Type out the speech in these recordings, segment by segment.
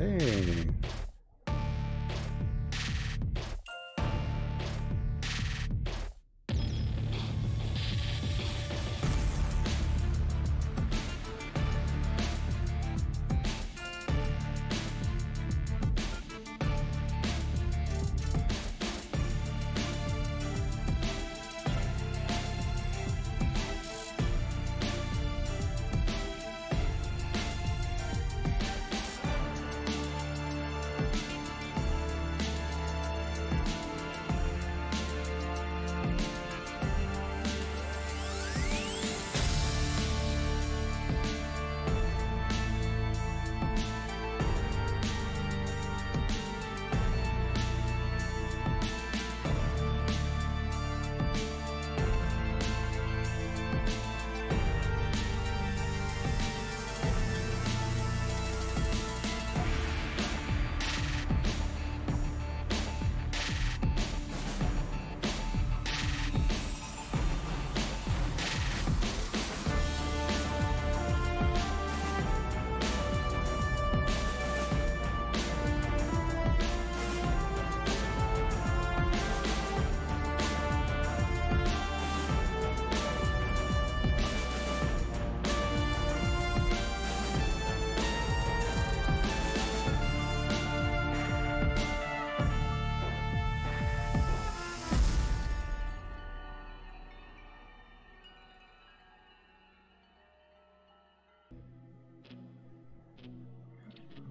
Hey.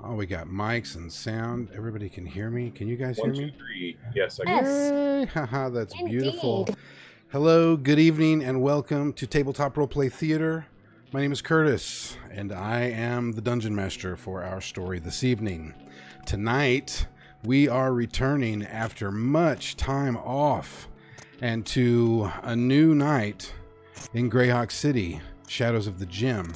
Oh, we got mics and sound. Everybody can hear me. Can you guys hear One, two, me? three. Yes, I Yes. can. Yay! Haha, that's Indeed. beautiful. Hello, good evening, and welcome to Tabletop Roleplay Theater. My name is Curtis, and I am the Dungeon Master for our story this evening. Tonight, we are returning after much time off and to a new night in GREYHAWK City, Shadows of the Gym.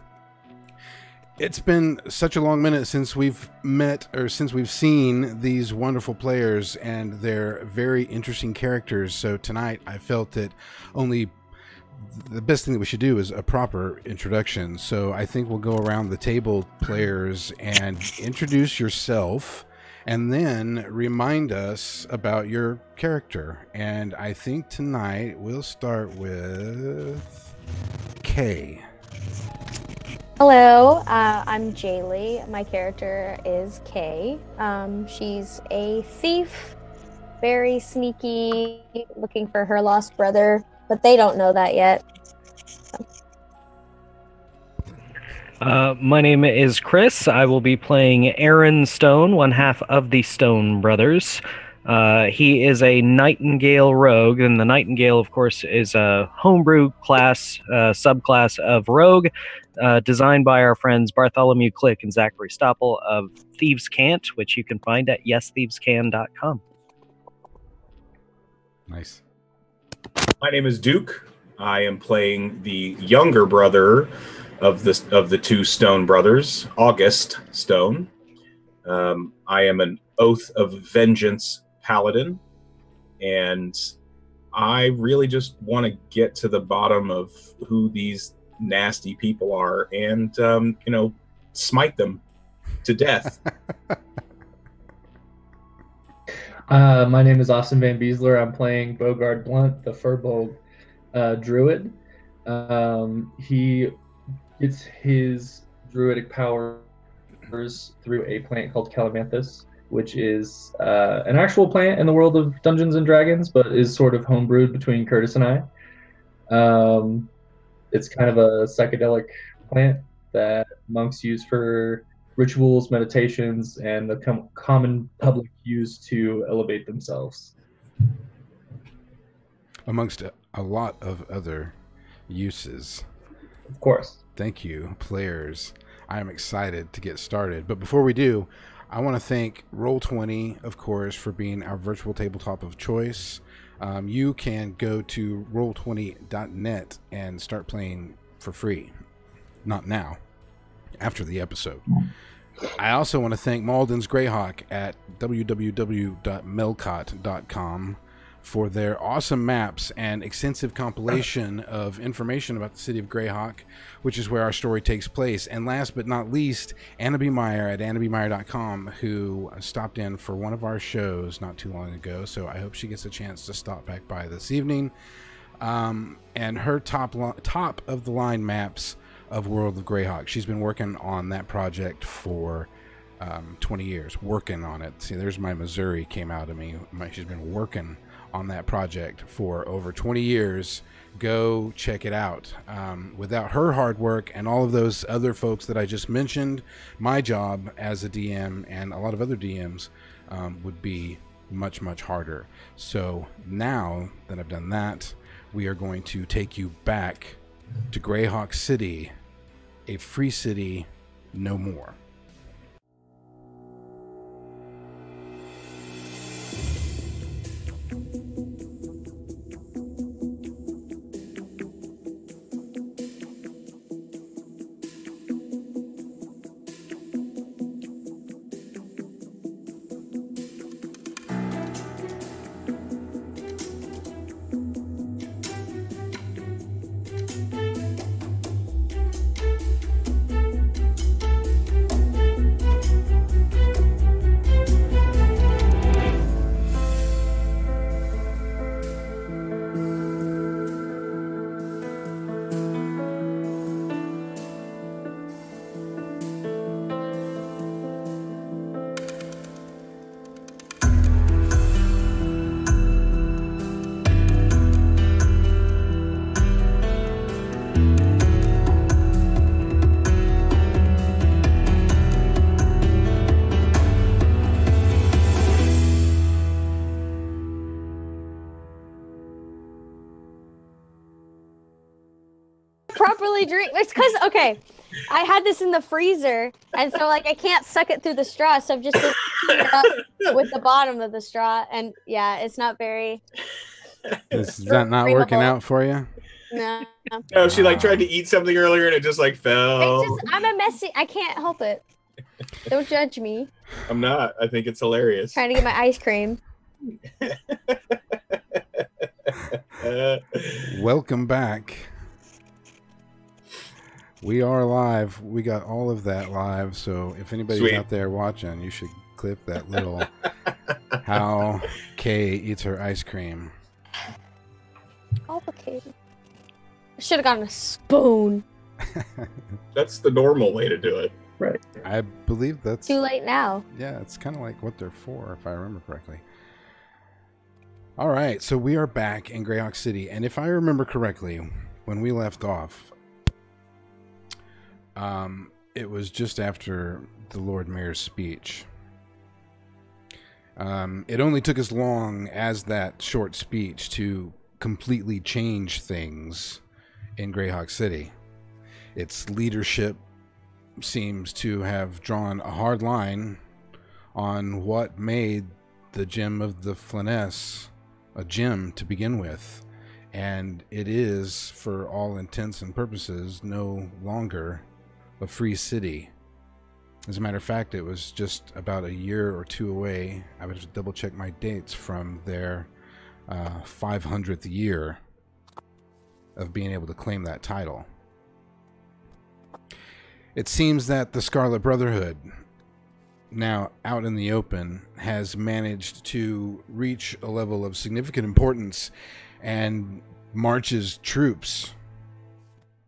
It's been such a long minute since we've met, or since we've seen these wonderful players and their very interesting characters. So tonight I felt that only the best thing that we should do is a proper introduction. So I think we'll go around the table, players, and introduce yourself and then remind us about your character. And I think tonight we'll start with Kay. Hello, I'm Jaylee. My character is Kay. She's a thief, very sneaky, looking for her lost brother, but they don't know that yet. My name is Chris. I will be playing Aaron Stone, one half of the Stone brothers. He is a Nightingale rogue, and the Nightingale, of course, is a homebrew class, subclass of rogue, designed by our friends Bartholomew Click and Zachary Stoppel of Thieves' Cant, which you can find at yesthievescan.com. Nice. My name is Duke. I am playing the younger brother of the two Stone brothers, August Stone. I am an Oath of Vengeance paladin, and I really just want to get to the bottom of who these nasty people are and smite them to death. My name is Austin Van Beesler. I'm playing Bogard Blunt, the Furbolg druid. He gets his druidic powers through a plant called Calamanthus, which is an actual plant in the world of Dungeons and Dragons, but is sort of homebrewed between Curtis and I. It's kind of a psychedelic plant that monks use for rituals, meditations, and the common public use to elevate themselves. Amongst a lot of other uses. Of course. Thank you, players. I am excited to get started. But before we do, I want to thank Roll20, of course, for being our virtual tabletop of choice. You can go to roll20.net and start playing for free. Not now, after the episode. I also want to thank Malden's GREYHAWK at www.melcot.com for their awesome maps and extensive compilation of information about the city of GREYHAWK, which is where our story takes place. And last but not least, Anna B. Meyer at AnnaBMeyer.com, who stopped in for one of our shows not too long ago, so I hope she gets a chance to stop back by this evening. And her top of the line maps of World of GREYHAWK. She's been working on that project for 20 years, working on it. See, there's my Missouri came out of me. She's been working on that project for over 20 years. Go check it out. Without her hard work and all of those other folks that I just mentioned, my job as a DM and a lot of other DMs would be much, much harder. So now that I've done that, we are going to take you back to GREYHAWK City, a free city no more. Properly drink. It's because okay, I had this in the freezer, and so like I can't suck it through the straw, so I've just been picking it up with the bottom of the straw, and yeah, it's not very. Is that not working out for you? No. No, she like tried to eat something earlier and it just like fell. I'm a messy. I can't help it. Don't judge me. I'm not. I think it's hilarious. Trying to get my ice cream. Welcome back. We are live. We got all of that live, so if anybody's out there watching, you should clip that little how Kay eats her ice cream. Complicated. I should have gotten a spoon. That's the normal way to do it. Right. I believe that's... Too late now. Yeah, it's kind of like what they're for, if I remember correctly. All right, so we are back in GREYHAWK City, and if I remember correctly, when we left off, it was just after the Lord Mayor's speech. It only took as long as that short speech to completely change things in GREYHAWK City. Its leadership seems to have drawn a hard line on what made the Gem of the Flyness a gem to begin with, and it is, for all intents and purposes, no longer a free city. As a matter of fact, it was just about a year or two away. I would have to double check my dates from their 500th year of being able to claim that title. It seems that the Scarlet Brotherhood, now out in the open, has managed to reach a level of significant importance and marches troops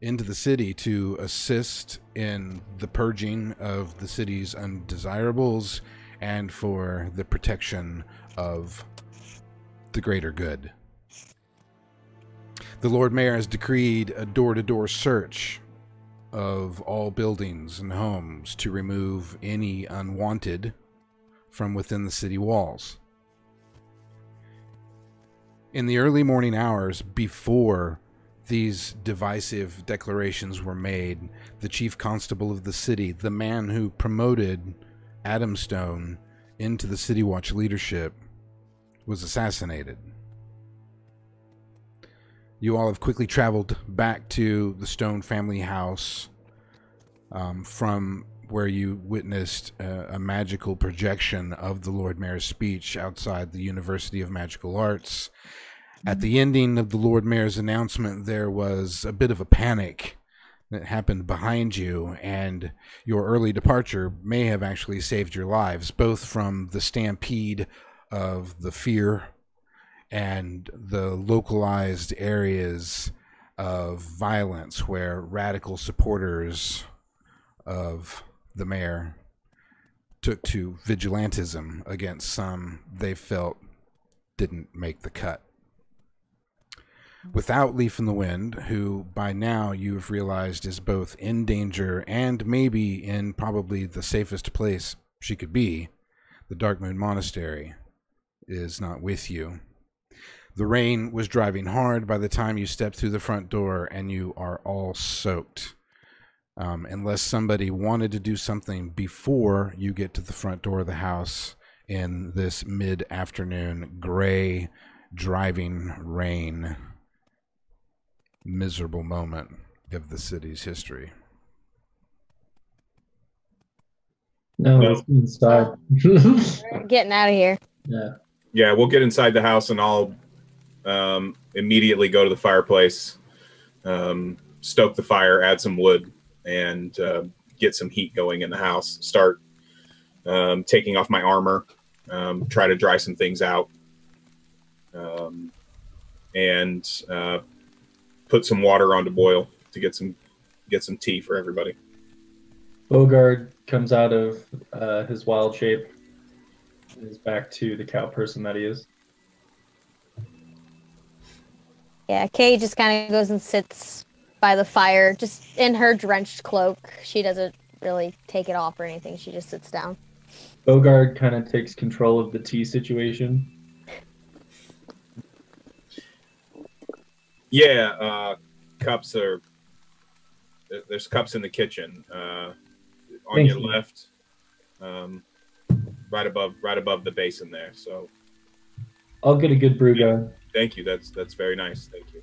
into the city to assist in the purging of the city's undesirables and for the protection of the greater good. The Lord Mayor has decreed a door-to-door search of all buildings and homes to remove any unwanted from within the city walls. In the early morning hours before these divisive declarations were made, the chief constable of the city, the man who promoted Adam Stone into the City Watch leadership, was assassinated. You all have quickly traveled back to the Stone family house from where you witnessed a magical projection of the Lord Mayor's speech outside the University of Magical Arts. At the ending of the Lord Mayor's announcement, there was a bit of a panic that happened behind you, and your early departure may have actually saved your lives, both from the stampede of the fear and the localized areas of violence where radical supporters of the mayor took to vigilantism against some they felt didn't make the cut. Without Leaf in the Wind, who by now you've realized is both in danger and maybe in probably the safest place she could be, the Darkmoon Monastery is not with you. The rain was driving hard by the time you stepped through the front door, and you are all soaked. Unless somebody wanted to do something before you get to the front door of the house in this mid-afternoon gray driving rain, miserable moment of the city's history. No, let's go inside. We're getting out of here. Yeah. Yeah, we'll get inside the house, and I'll immediately go to the fireplace, stoke the fire, add some wood, and get some heat going in the house. Start taking off my armor, try to dry some things out, and put some water on to boil to get some tea for everybody. Bogard comes out of his wild shape and is back to the cow person that he is. Yeah, Kay just kind of goes and sits by the fire, just in her drenched cloak. She doesn't really take it off or anything. She just sits down. Bogard kind of takes control of the tea situation. Yeah, cups are. There's cups in the kitchen. On Thank your you. left, right above the basin there. So I'll get a good brew going. thank you. That's very nice. Thank you.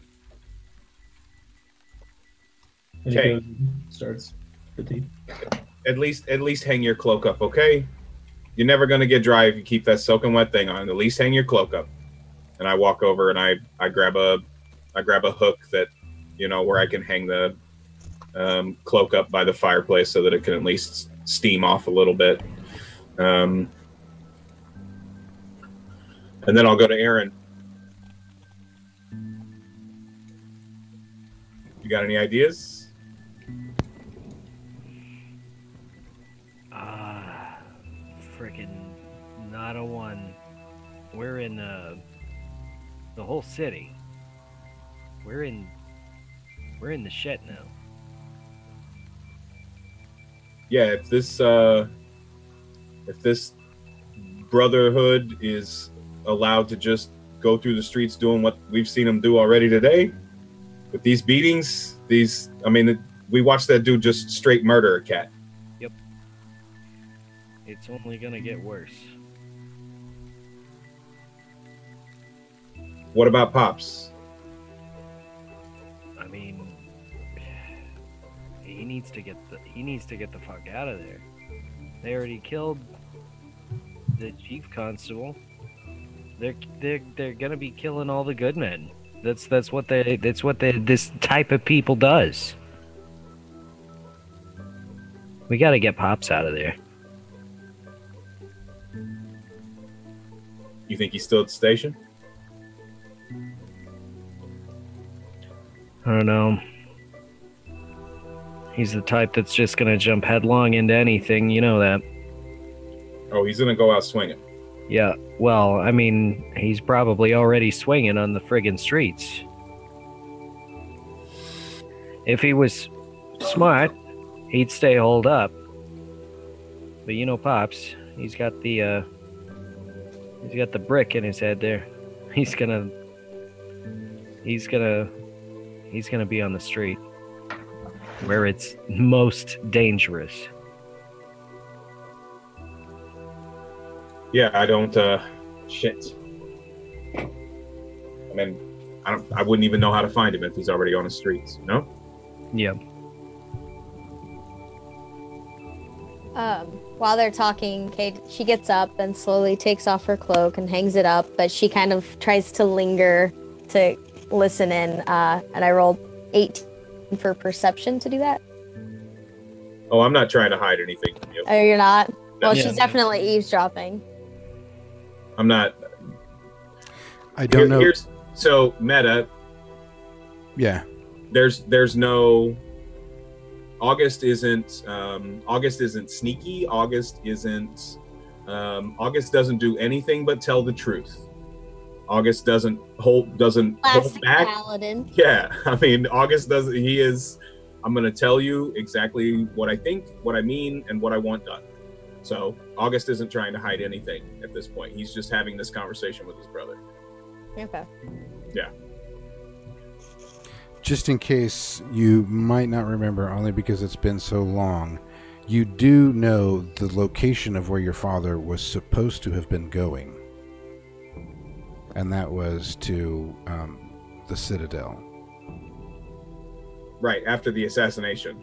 And he Okay. goes and starts the tea. At least hang your cloak up, okay? You're never gonna get dry if you keep that soaking wet thing on. At least hang your cloak up. And I walk over and I grab a hook that, where I can hang the cloak up by the fireplace so that it can at least steam off a little bit. And then I'll go to Aaron. You got any ideas? Freaking not a one. We're in the whole city. We're in the shit now. Yeah, if this brotherhood is allowed to just go through the streets doing what we've seen them do already today, with these beatings, we watched that dude just straight murder a cat. Yep. It's only gonna get worse. What about Pops? I mean, he needs to get the fuck out of there. They already killed the chief constable. They're gonna be killing all the good men. That's what this type of people does. We gotta get Pops out of there. You think he's still at the station? I don't know. He's the type that's just gonna jump headlong into anything, you know that. Oh, he's gonna go out swinging. Yeah, well, I mean, he's probably already swinging on the friggin' streets. If he was smart, he'd stay holed up. But Pops, he's got the brick in his head there. He's gonna be on the street where it's most dangerous. Yeah, I don't. Shit. I wouldn't even know how to find him if he's already on the streets. You know? Yeah. While they're talking, Kate, she gets up and slowly takes off her cloak and hangs it up, but she kind of tries to linger to listen in, and I rolled 18 for perception to do that. Oh, I'm not trying to hide anything from you. Oh, you're not? Well, Yeah. she's definitely eavesdropping. I'm not. I don't know. So meta. Yeah. There's no. August isn't sneaky. August doesn't do anything but tell the truth. August doesn't hold Classic back. paladin. Yeah, I mean, August doesn't. He is. I'm going to tell you exactly what I think, what I mean, and what I want done. So August isn't trying to hide anything at this point. He's just having this conversation with his brother. Okay. Yeah. Just in case you might not remember, only because it's been so long, you do know the location of where your father was supposed to have been going. And that was to the Citadel. Right, after the assassination.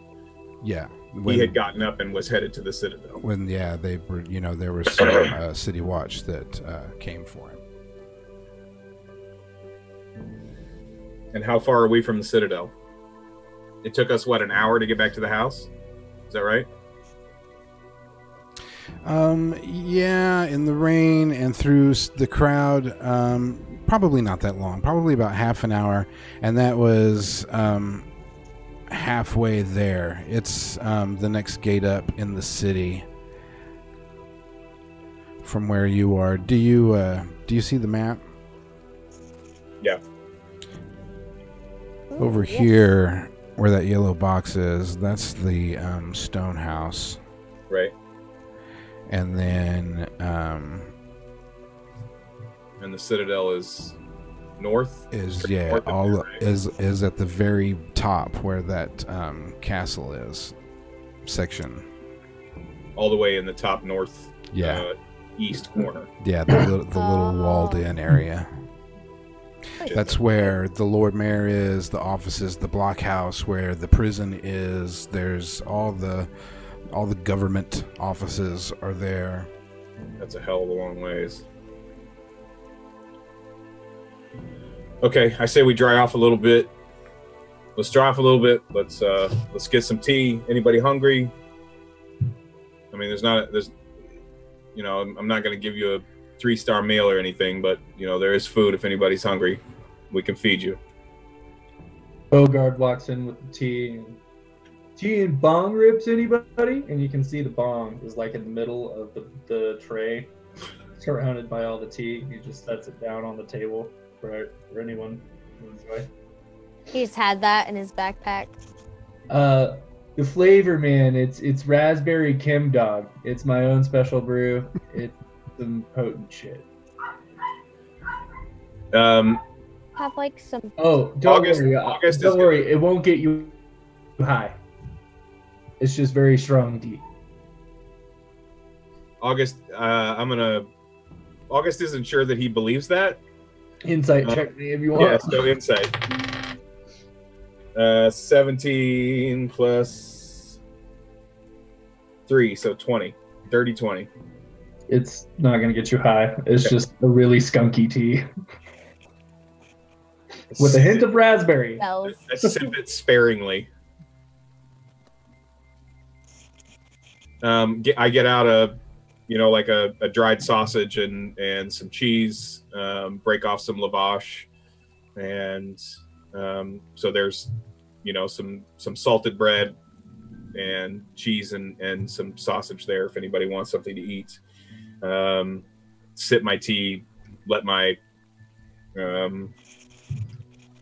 Yeah. He had gotten up and was headed to the Citadel. When, yeah, they were, there was some city watch that came for him. And how far are we from the Citadel? It took us, what, an hour to get back to the house? Is that right? Yeah, in the rain and through the crowd, probably not that long. Probably about half an hour, and that was halfway there. It's the next gate up in the city from where you are. Do you see the map? Yeah. Over here, where that yellow box is, that's the stone house. Right. And then And the Citadel is north? is North of here, right? is at the very top where that castle is section. All the way in the top north Yeah. east corner. Yeah, the little walled in area. That's where the Lord Mayor is, the offices, the blockhouse, where the prison is. There's all the government offices are there. That's a hell of a long ways. Okay, I say we dry off a little bit. Let's dry off a little bit. Let's get some tea. Anybody hungry? I mean, I'm not going to give you a 3-star meal or anything, but there is food if anybody's hungry. We can feed you. Bogard walks in with the tea. Tea and bong rips, anybody? And you can see the bong is like in the middle of the tray, surrounded by all the tea. He just sets it down on the table for anyone to enjoy. He's had that in his backpack. The flavor, man, it's raspberry Kim Dog. It's my own special brew. It's some potent shit. Have like some. Oh, don't worry. August Don't is worry. It won't get you high. It's just very strong tea. August, August isn't sure that he believes that. Insight check me if you want. Yeah, so insight. 17 plus 3, so 20. 30, 20. It's not going to get you high. It's just a really skunky tea. With a hint of raspberry. Bells. I sip it sparingly. I get out a dried sausage and some cheese, break off some lavash, and so there's some salted bread and cheese and some sausage there if anybody wants something to eat. Sip my tea, let my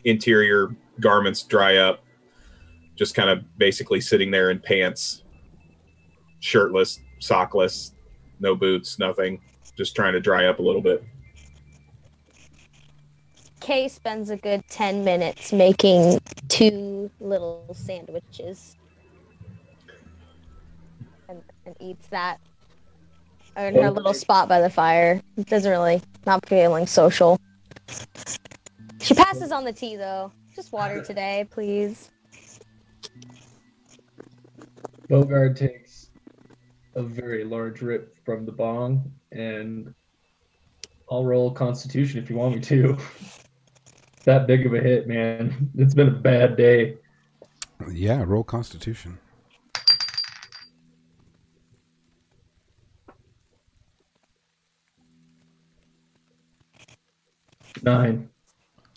interior garments dry up, just kind of basically sitting there in pants, shirtless, sockless, no boots, nothing, just trying to dry up a little bit. Kay spends a good 10 minutes making 2 little sandwiches and eats that in her little spot by the fire. Doesn't really, not feeling social. She passes on the tea though. Just water today, please. Bogard takes a very large rip from the bong, and I'll roll Constitution if you want me to. That big of a hit, man. It's been a bad day. Yeah, roll Constitution. Nine.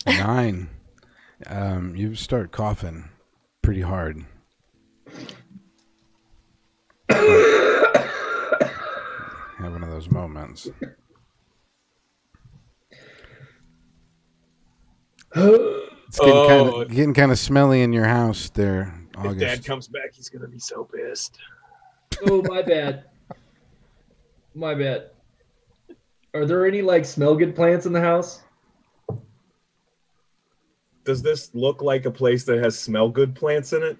9. You start coughing pretty hard. Have one of those moments. It's getting kind of smelly in your house there, August. If Dad comes back, he's gonna be so pissed. Oh, my bad. My bad. Are there any like smell good plants in the house? Does this look like a place that has smell good plants in it?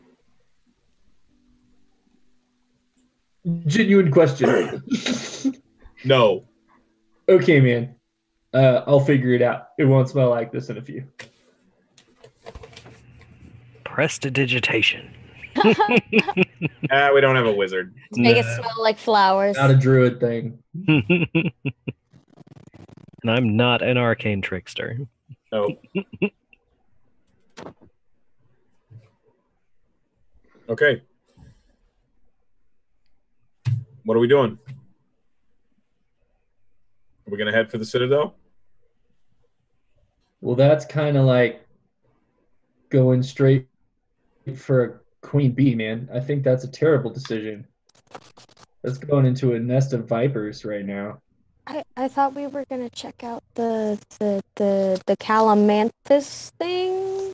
Genuine question. No. Okay, man. I'll figure it out. It won't smell like this in a few. Prestidigitation. We don't have a wizard. Make it smell like flowers. Not a druid thing. And I'm not an arcane trickster. Oh. Okay. What are we doing? Are we going to head for the Citadel? Well, that's kind of like going straight for a queen bee, man. I think that's a terrible decision. That's going into a nest of vipers right now. I thought we were gonna check out the calamanthus thing.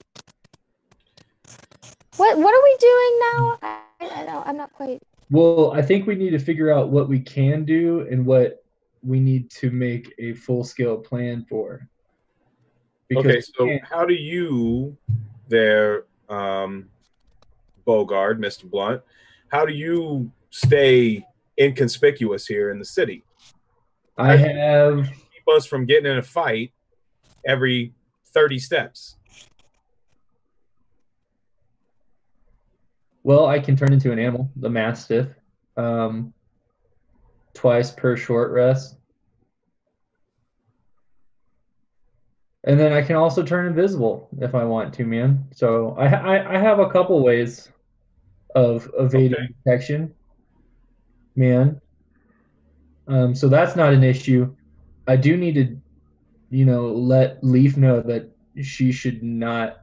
What are we doing now? I don't. I'm not quite. Well, I think we need to figure out what we can do and what we need to make a full-scale plan for. Okay, so how do you there, Bogard, Mr. Blunt, how do you stay inconspicuous here in the city? I have... Keep us from getting in a fight every 30 steps. Well, I can turn into an animal, the Mastiff, twice per short rest. And then I can also turn invisible if I want to, man. So I have a couple ways of evading detection, man. So that's not an issue. I do need to, let Leaf know that she should not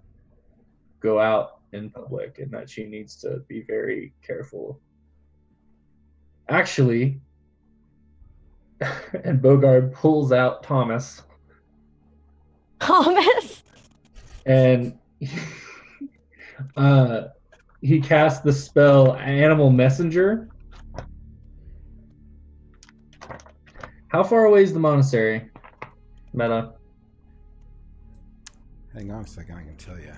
go out in public and that she needs to be very careful. Actually, and Bogard pulls out Thomas. Thomas? And he casts the spell Animal Messenger. How far away is the monastery, Meta? Hang on a second, I can tell you.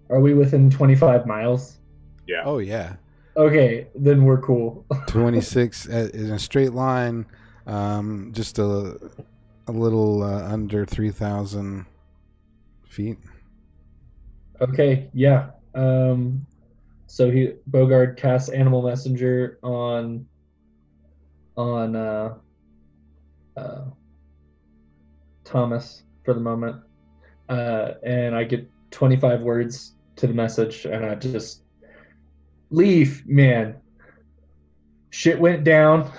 Are we within 25 miles? Yeah. Oh, yeah. Okay, then we're cool. 26 in a straight line, just a little under 3,000 feet. Okay, yeah. So Bogard casts Animal Messenger on Thomas for the moment, and I get 25 words to the message, and I just Leaf, man. Shit went down.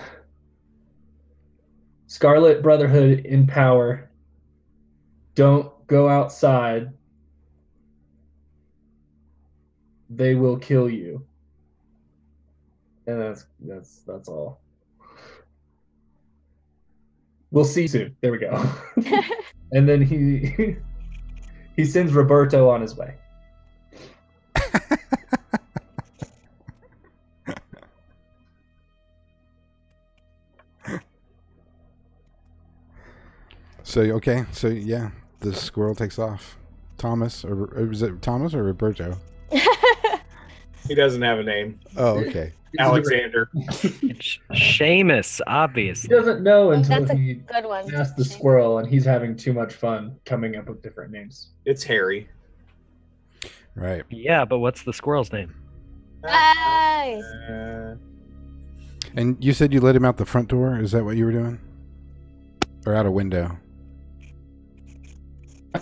Scarlet Brotherhood in power. Don't go outside. They will kill you. And that's all. We'll see you soon. There we go. And then he sends Roberto on his way. So yeah, the squirrel takes off. Thomas, or is it Thomas or Roberto? He doesn't have a name. Oh, okay. Alexander. It's Seamus, obviously. He doesn't know until That's a he good one. asked the squirrel, and he's having too much fun coming up with different names. It's Harry. Right. Yeah, but what's the squirrel's name? Nice. And you said you let him out the front door? Is that what you were doing? Or out a window?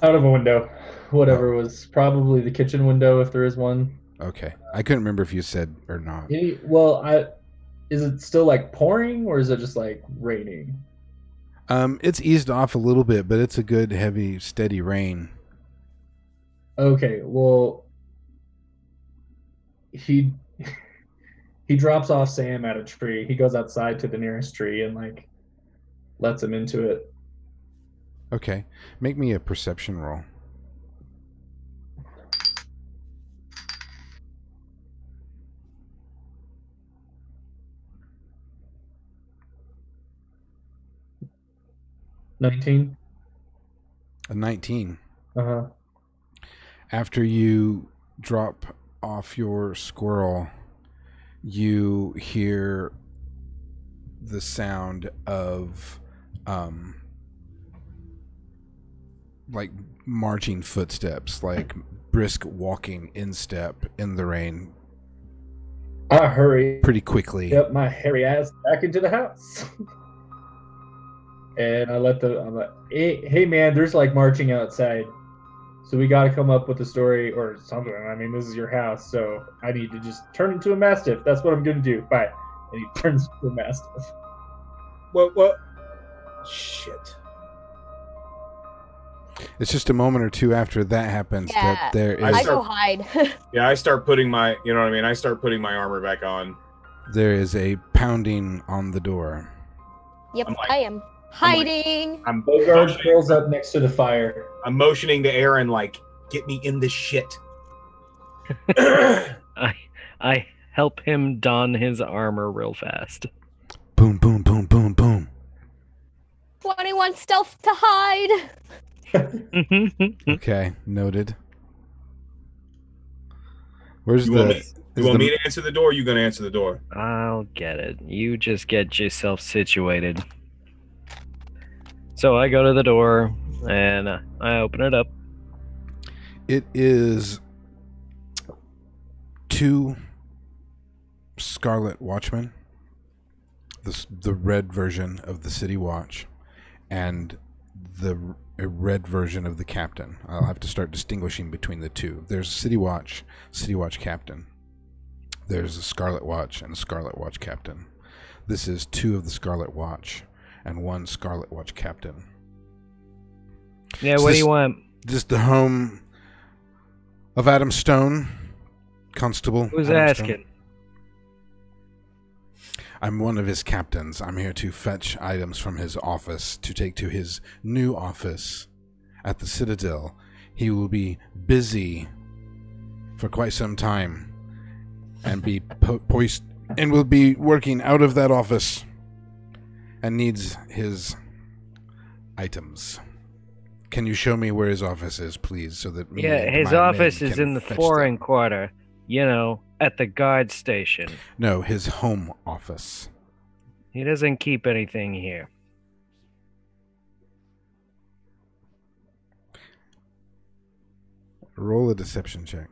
Out of a window. Whatever was probably the kitchen window if there is one. Okay. I couldn't remember if you said or not. Is it still like pouring or is it just like raining? It's eased off a little bit, but it's a good, heavy, steady rain. Okay, well, he drops off Sam at a tree. He goes outside to the nearest tree and like lets him into it. Okay. Make me a perception roll. $19. A 19. Uh-huh. After you drop off your squirrel, you hear the sound of like marching footsteps, like brisk walking in step in the rain I hurry. pretty quickly. Yep, my hairy ass back into the house. And I'm like, hey man, there's like marching outside. So we got to come up with a story or something. I mean, this is your house, so I need to just turn into a mastiff. That's what I'm going to do. Bye. And he turns into a mastiff. What? Shit. It's just a moment or two after that happens that there is I go hide. Yeah, I start putting my, you know what I mean? I start putting my armor back on. there is a pounding on the door. Yep, I'm like- I am hiding. I'm Bogart motioning, rolls up next to the fire. I'm motioning to Aaron like, get me in this shit. I help him don his armor real fast. Boom, boom, boom, boom, boom. 21 stealth to hide. Okay, noted. Where's You the? want me, is you want the- me to answer the door? Or you gonna answer the door? I'll get it. You just get yourself situated. So I go to the door and I open it up. It is two Scarlet Watchmen, the red version of the City Watch, and the red version of the Captain. I'll have to start distinguishing between the two. There's a City Watch Captain. There's a Scarlet Watch and a Scarlet Watch Captain. This is two of the Scarlet Watch and one Scarlet Watch Captain. Yeah, Is what do this- you want? Just the home of Adam Stone, Constable. Who's Adam Stone. asking? I'm one of his captains. I'm here to fetch items from his office to take to his new office at the Citadel. He will be busy for quite some time and be and will be working out of that office and needs his items. Can you show me where his office is, please, so that me Yeah, and his my office men is can in the fetch foreign them? quarter. You know, at the guard station. No, his home office. He doesn't keep anything here. Roll a deception check.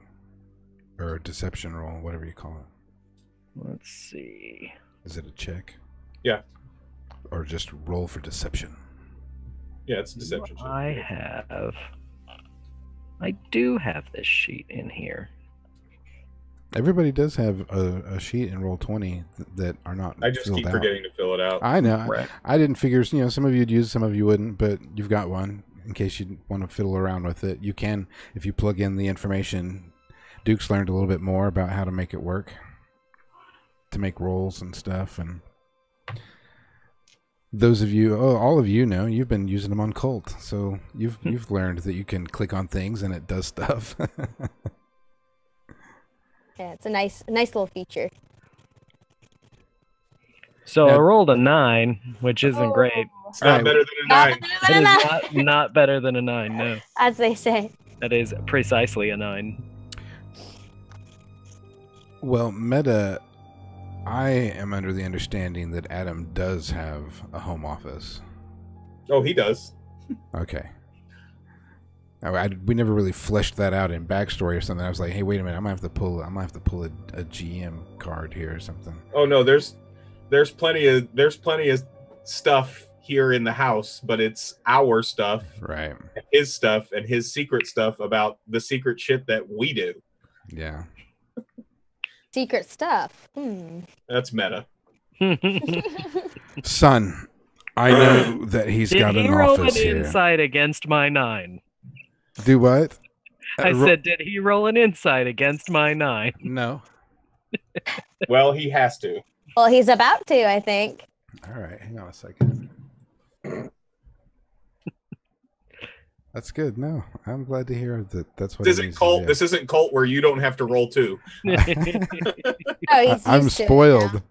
Or a deception roll, whatever you call it. Let's see. Is it a check? Yeah. Or just roll for deception? Yeah, it's a deception check. I do have this sheet in here. Everybody does have a sheet in Roll20 that are not I just filled keep out. forgetting to fill it out. I know. Right. I didn't figure, some of you'd use, some of you wouldn't, but you've got one in case you want to fiddle around with it. You can, if you plug in the information. Duke's learned a little bit more about how to make it work, to make rolls and stuff, and those of you, all of you know, you've been using them on Cult, so you've learned that you can click on things and it does stuff. Yeah, it's a nice little feature. So Now- I rolled a 9, which isn't great. It's not Alright. better than a Not 9. better than It that, is not better than a 9, no. as they say. That is precisely a 9. Well, Meta, I am under the understanding that Adam does have a home office. Oh, he does. Okay. We never really fleshed that out in backstory or something. I was like, hey, wait a minute, I'm gonna have to pull a GM card here or something. Oh no, there's plenty of stuff here in the house, but it's our stuff, Right? his stuff, and his secret stuff about the secret shit that we do. Yeah. Secret stuff. That's meta. Son, I know that he's got an office Did he roll an here. insight against my 9? Do what? I said, did he roll an insight against my 9? No. Well, he has to. Well, he's about to, I think. All right, hang on a second. That's good. No, I'm glad to hear that. That's what This isn't cult. This isn't cult where you don't have to roll 2. Oh, I'm spoiled.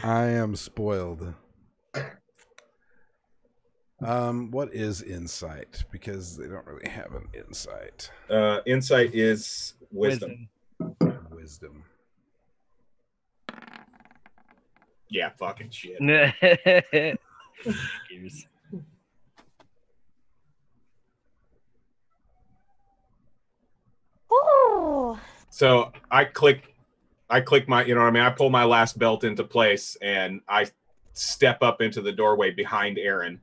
I am spoiled. What is insight? Because they don't really have an insight. Insight is wisdom. Wisdom. Yeah, fucking shit. Figures. Oh. So I click my, you know what I mean? I pull my last belt into place and I step up into the doorway behind Aaron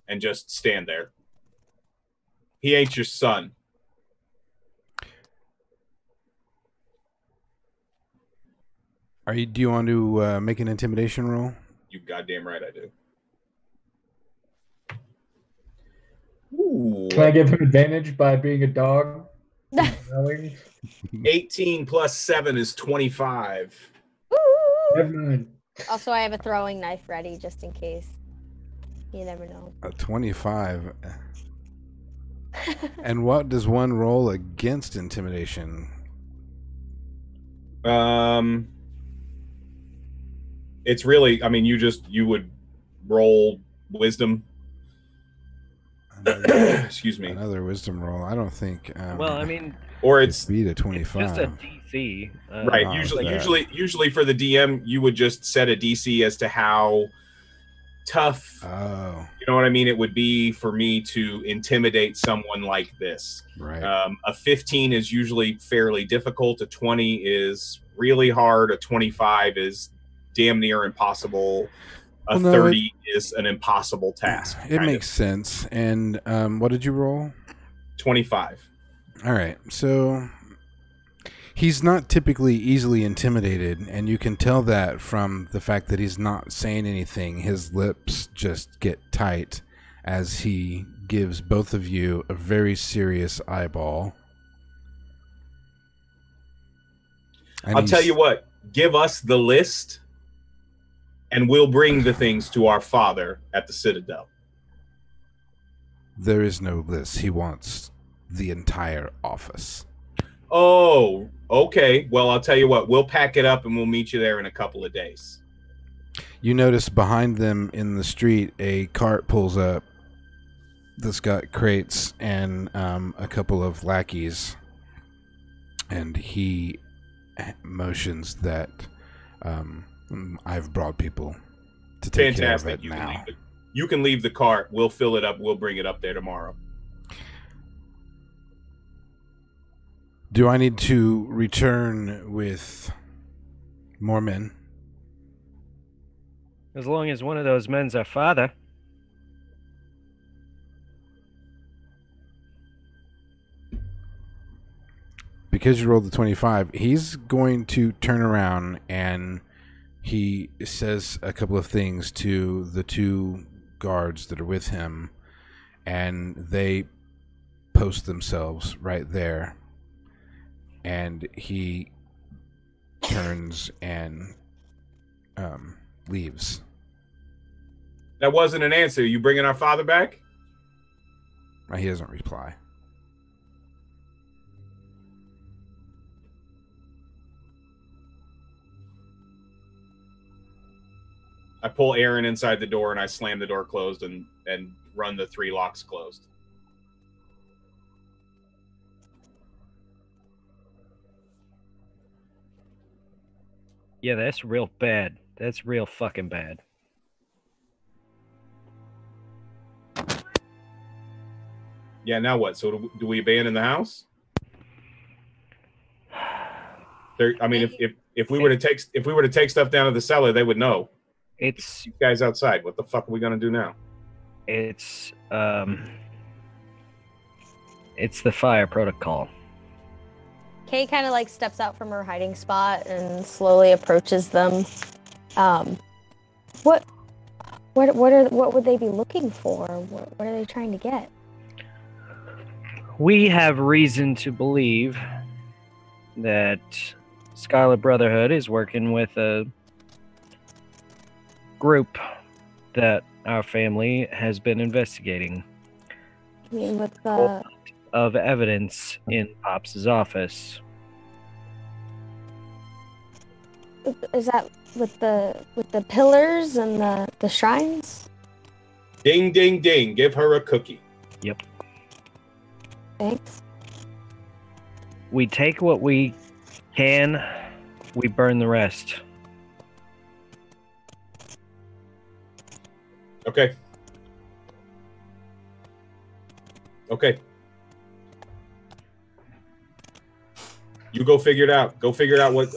and just stand there. He ain't your son. Do you want to make an intimidation roll? You goddamn right I do. Ooh. Can I give him advantage by being a dog? 18 plus 7 is 25. Never mind. Also, I have a throwing knife ready just in case. You never know. A 25. And what does one roll against intimidation? It's really, I mean, you would roll wisdom. Excuse me. Another wisdom roll. I don't think. Well, I mean, or it's beat a 25. Just a DC. Right. Usually for the DM, you would just set a DC as to how tough. Oh. You know what I mean? It would be for me to intimidate someone like this. Right. A 15 is usually fairly difficult. A 20 is really hard. A 25 is damn near impossible. A 30 is an impossible task. It makes sense. And what did you roll? 25. All right. So he's not typically easily intimidated, and you can tell that from the fact that he's not saying anything. His lips just get tight as he gives both of you a very serious eyeball. And I'll tell you what, give us the list and we'll bring the things to our father at the Citadel. There is no list. He wants the entire office. Oh, okay. Well, I'll tell you what, we'll pack it up and we'll meet you there in a couple of days. You notice behind them in the street, a cart pulls up that's got crates and a couple of lackeys. And he motions that I've brought people to take care of it now. You can leave the cart. We'll fill it up. We'll bring it up there tomorrow. Do I need to return with more men? As long as one of those men's our father. Because you rolled the 25, he's going to turn around and he says a couple of things to the two guards that are with him, and they post themselves right there. And he turns and leaves. That wasn't an answer. You bringing our father back? He doesn't reply. I pull Aaron inside the door and I slam the door closed and run the 3 locks closed. Yeah, that's real bad. That's real fucking bad. Yeah. Now what? So do we abandon the house? I mean, if we were to take stuff down to the cellar, they would know. It's You guys outside. What the fuck are we gonna do now? it's the fire protocol. Kay kind of like steps out from her hiding spot and slowly approaches them. What would they be looking for? What are they trying to get? We have reason to believe that Scarlet Brotherhood is working with a group that our family has been investigating. I mean, with the Of evidence in Pops' office. is that with the pillars and the shrines? Ding, ding, ding. Give her a cookie. Yep. Thanks. We take what we can, we burn the rest. Okay. Okay. You go figure it out. Go figure it out. What's,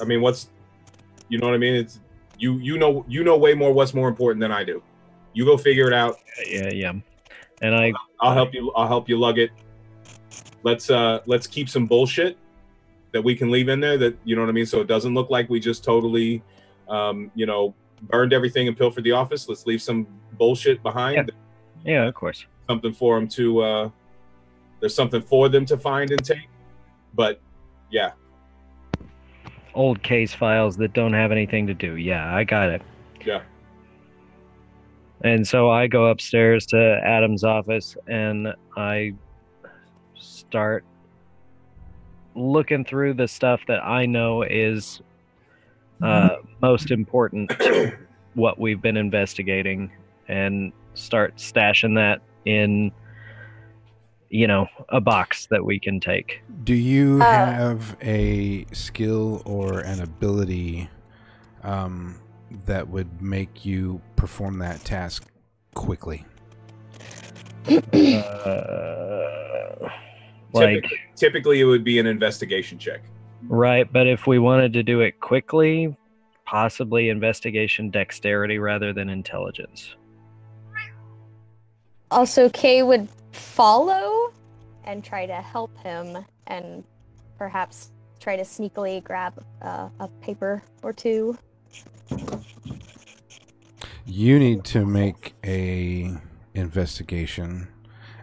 you know what I mean? It's you know way more what's more important than I do. You go figure it out. Yeah. And I'll help you lug it. Let's keep some bullshit that we can leave in there, that, you know what I mean, so it doesn't look like we just totally burned everything and pilfered the office. Let's leave some bullshit behind. Yeah, of course. Something for them to there's something for them to find and take. But yeah. Old case files that don't have anything to do. Yeah, I got it. Yeah. And so I go upstairs to Adam's office and I start looking through the stuff that I know is most important to what we've been investigating, and start stashing that in, a box that we can take. Do you have a skill or an ability that would make you perform that task quickly? Typically it would be an investigation check. Right, but if we wanted to do it quickly, possibly investigation dexterity rather than intelligence. Also, Kay would follow and try to help him, and perhaps try to sneakily grab a paper or two. You need to make a investigation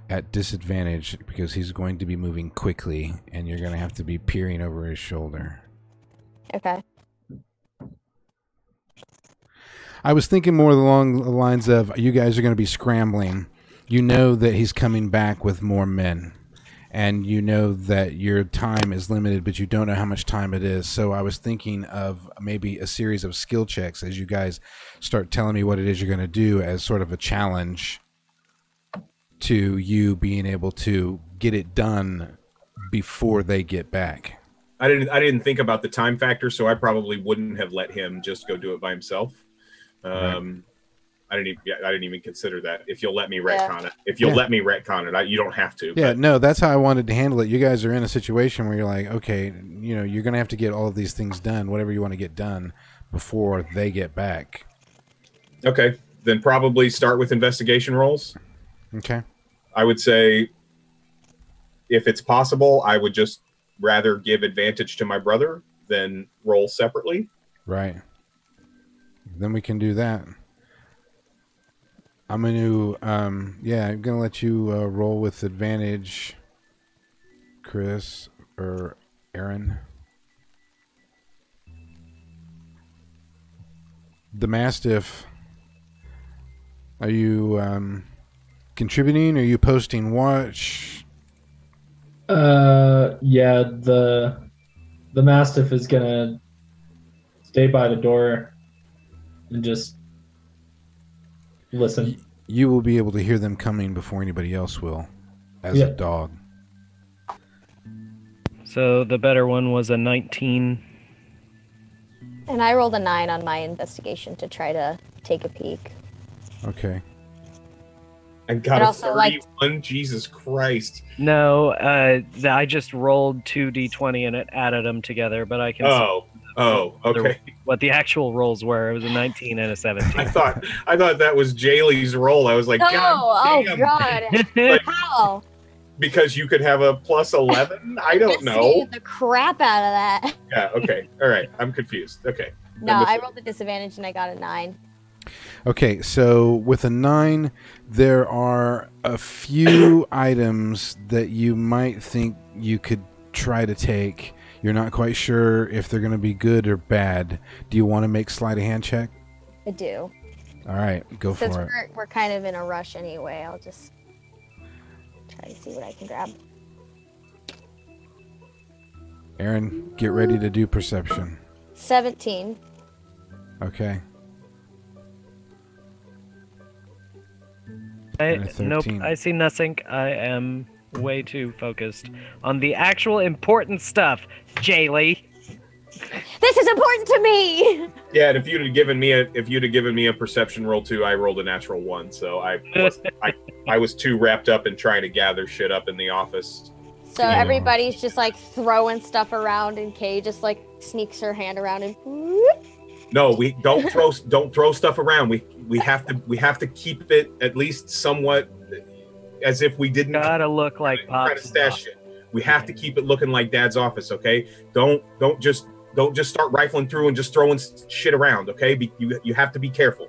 at disadvantage because he's going to be moving quickly and you're going to have to be peering over his shoulder. Okay. I was thinking more along the lines of, you guys are going to be scrambling. You know that he's coming back with more men, and you know that your time is limited, but you don't know how much time it is. So I was thinking of maybe a series of skill checks as you guys start telling me what it is you're going to do, as sort of a challenge to you being able to get it done before they get back. I didn't think about the time factor, so I probably wouldn't have let him just go do it by himself. Right. I didn't even consider that. If you'll let me retcon it. If you'll let me retcon it, you don't have to. Yeah, but. No, that's how I wanted to handle it. You guys are in a situation where you're like, okay, you're going to have to get all of these things done, whatever you want to get done, before they get back. Okay, then probably start with investigation rolls. Okay. I would say, if it's possible, I would just rather give advantage to my brother than roll separately. Right. Then we can do that. I'm going to, I'm going to let you roll with advantage, Chris or Aaron. The Mastiff, are you contributing? Are you posting watch? Yeah, the Mastiff is going to stay by the door and just listen. You will be able to hear them coming before anybody else will, as a dog. So the better one was a 19. And I rolled a 9 on my investigation to try to take a peek. Okay. I got I'd a also like- 31. Jesus Christ. No, I just rolled 2d20 and it added them together, but I can Oh, okay. what the actual rolls were. It was a 19 and a 17. I thought that was Jaylee's roll. I was like, No, God damn. God. How? Because you could have a plus 11? I don't Just know. scared the crap out of that. Yeah, okay. All right. I'm confused. Okay. No, I rolled a disadvantage and I got a 9. Okay, so with a 9, there are a few items that you might think you could try to take. You're not quite sure if they're going to be good or bad. Do you want to make sleight of hand check? I do. All right, go Since for it. we're kind of in a rush anyway, I'll just try to see what I can grab. Aaron, get ready to do perception. 17. Okay. And a Nope, 13. I see nothing. I am way too focused on the actual important stuff, Jaylee. This is important to me. Yeah, and if you'd have given me a perception roll too, I rolled a natural 1. So I was too wrapped up in trying to gather shit up in the office. So everybody's just like throwing stuff around, and Kay just like sneaks her hand around and. Whoop. No, we don't throw stuff around. We have to keep it at least somewhat as if we didn't Gotta look like try to Pop's stash shit. We have to keep it looking like Dad's office, okay? Don't just start rifling through and just throwing shit around, okay? You have to be careful.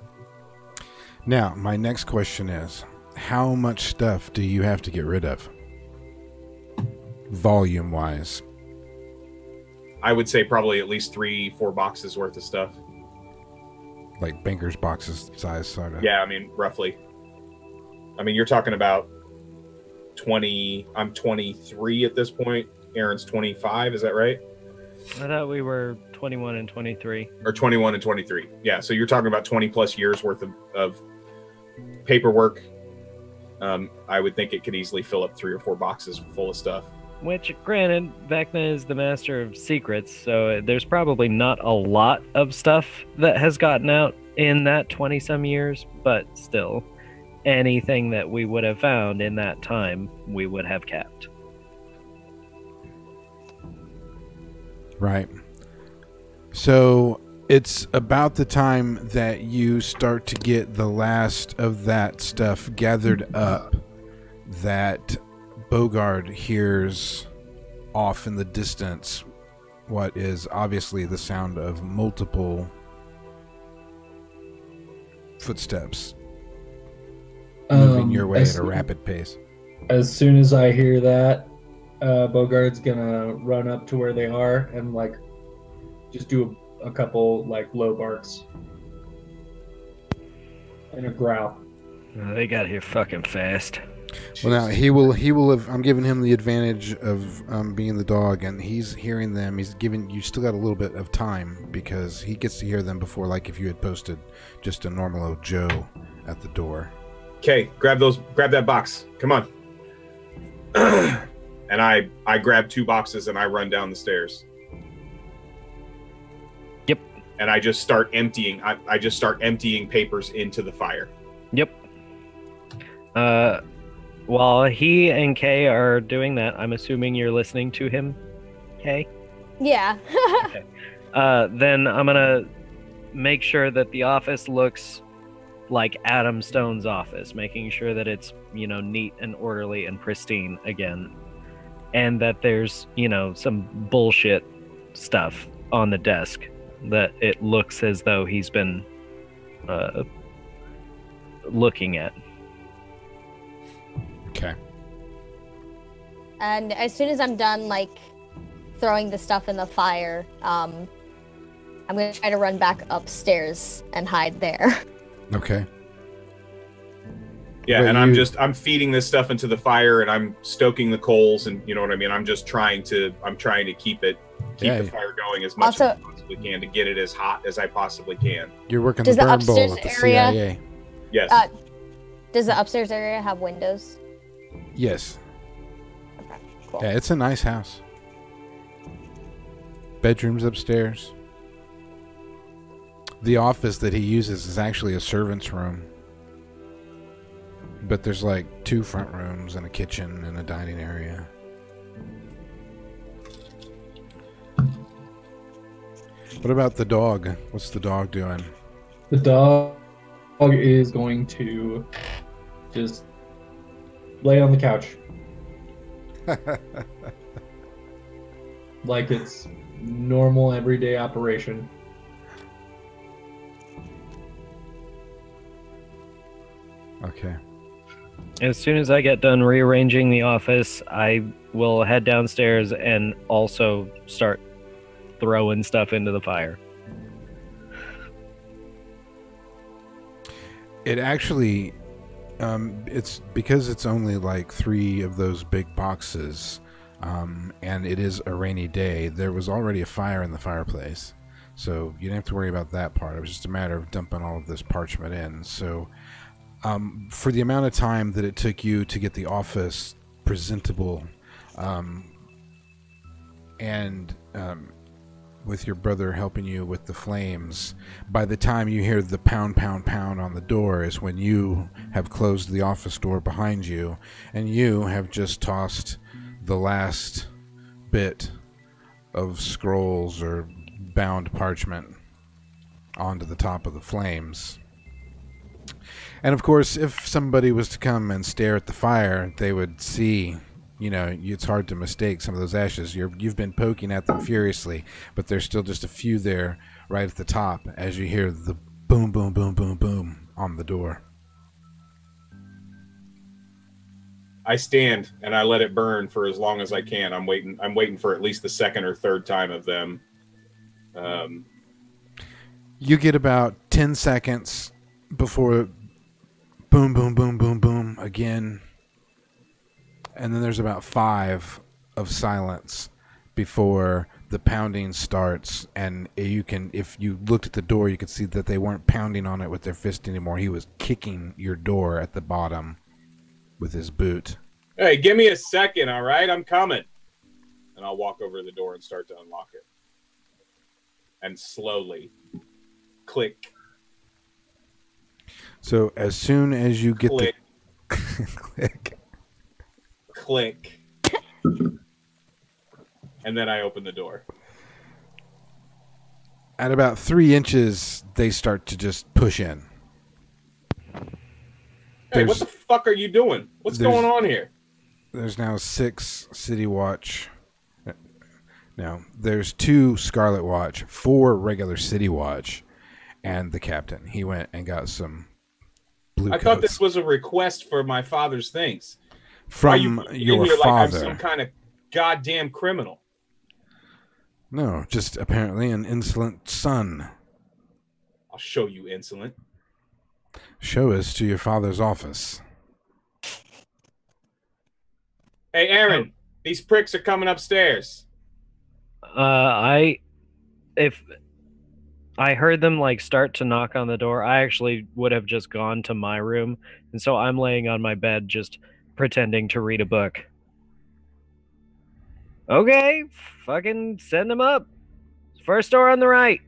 Now, my next question is, how much stuff do you have to get rid of? Volume-wise. I would say probably at least 3-4 boxes worth of stuff. Like banker's boxes size, sort of. Yeah, I mean, roughly. I mean, you're talking about 20. I'm 23 at this point. Aaron's 25. Is that right? I thought we were 21 and 23. Or 21 and 23. Yeah, so you're talking about 20 plus years worth of paperwork. I would think it could easily fill up 3 or 4 boxes full of stuff. Which, granted, Vecna is the master of secrets, so there's probably not a lot of stuff that has gotten out in that 20-some years, but still, anything that we would have found in that time, we would have kept. Right. So it's about the time that you start to get the last of that stuff gathered up that Bogard hears off in the distance what is obviously the sound of multiple footsteps moving your way at a rapid pace. As soon as I hear that, Bogard's gonna run up to where they are and like just do a couple like low barks and a growl. They got here fucking fast. Well, now he will have. I'm giving him the advantage of being the dog, and he's hearing them. He's giving you still got a little bit of time because he gets to hear them before, like if you had posted just a normal old Joe at the door. Okay, grab that box. Come on. And I grab 2 boxes and I run down the stairs. Yep. And I just start emptying. I just start emptying papers into the fire. Yep. While he and Kay are doing that, I'm assuming you're listening to him, Kay? Yeah. Okay. Then I'm gonna make sure that the office looks like Adam Stone's office, making sure that it's, neat and orderly and pristine again. And that there's, some bullshit stuff on the desk that it looks as though he's been looking at. Okay. And as soon as I'm done, like, throwing the stuff in the fire, I'm going to try to run back upstairs and hide there. Okay. Yeah, But and I'm feeding this stuff into the fire and I'm stoking the coals and you know what I mean? I'm trying to keep the fire going as much as I possibly can to get it as hot as I possibly can. You're working Does the the burn bowl upstairs at the area- CIA. Yes. Does the upstairs area have windows? Yes. Okay, cool. Yeah, it's a nice house. Bedrooms upstairs. The office that he uses is actually a servant's room. But there's like 2 front rooms and a kitchen and a dining area. What about the dog? What's the dog doing? The dog is going to just lay on the couch. Like it's normal everyday operation. Okay. As soon as I get done rearranging the office, I will head downstairs and also start throwing stuff into the fire. It actually, it's because it's only like 3 of those big boxes, and it is a rainy day. There was already a fire in the fireplace, so you didn't have to worry about that part. It was just a matter of dumping all of this parchment in. So, for the amount of time that it took you to get the office presentable, and with your brother helping you with the flames, by the time you hear the pound, pound, pound on the door is when you have closed the office door behind you, and you have just tossed the last bit of scrolls or bound parchment onto the top of the flames. And of course, if somebody was to come and stare at the fire, they would see, you know, it's hard to mistake some of those ashes. You've been poking at them furiously, but there's still just a few there right at the top as you hear the boom, boom, boom, boom, boom on the door. I stand and I let it burn for as long as I can. I'm waiting for at least the second or third time of them. You get about 10 seconds before boom, boom, boom, boom, boom again. And then there's about 5 of silence before the pounding starts. And you can, if you looked at the door, you could see that they weren't pounding on it with their fist anymore. He was kicking your door at the bottom with his boot. Hey, give me a second, all right? I'm coming. And I'll walk over to the door and start to unlock it. And slowly, click. So as soon as you get click. click. Click. And then I open the door. At about 3 inches, they start to just push in. Hey, what the fuck are you doing? What's going on here? There's now 6 City Watch. No, there's 2 Scarlet Watch, 4 regular City Watch, and the captain. He went and got some blue coats. I thought this was a request for my father's things. From your father. Like I'm some kind of goddamn criminal. No, just apparently an insolent son. I'll show you insolent. Show us to your father's office. Hey, Aaron, these pricks are coming upstairs. If I heard them like start to knock on the door, I actually would have just gone to my room, and so I'm laying on my bed just pretending to read a book. Okay, fucking send them up. First door on the right.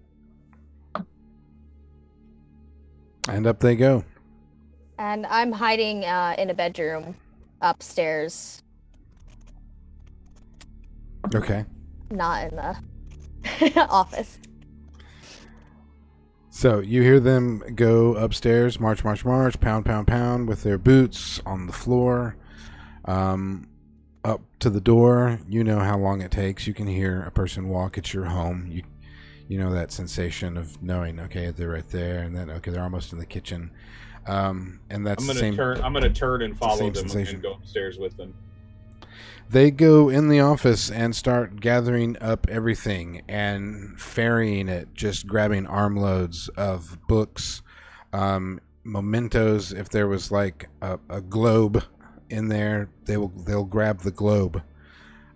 And up they go. And I'm hiding in a bedroom upstairs. Okay. Not in the office. So you hear them go upstairs, march, march, march, pound, pound, pound with their boots on the floor. Up to the door. You know how long it takes. You can hear a person walk at your home. You know that sensation of knowing, okay, they're right there, and then okay, they're almost in the kitchen. And that's I'm gonna turn and follow them and go upstairs with them. They go in the office and start gathering up everything and ferrying it, just grabbing armloads of books, mementos. If there was like a globe in there, they'll grab the globe.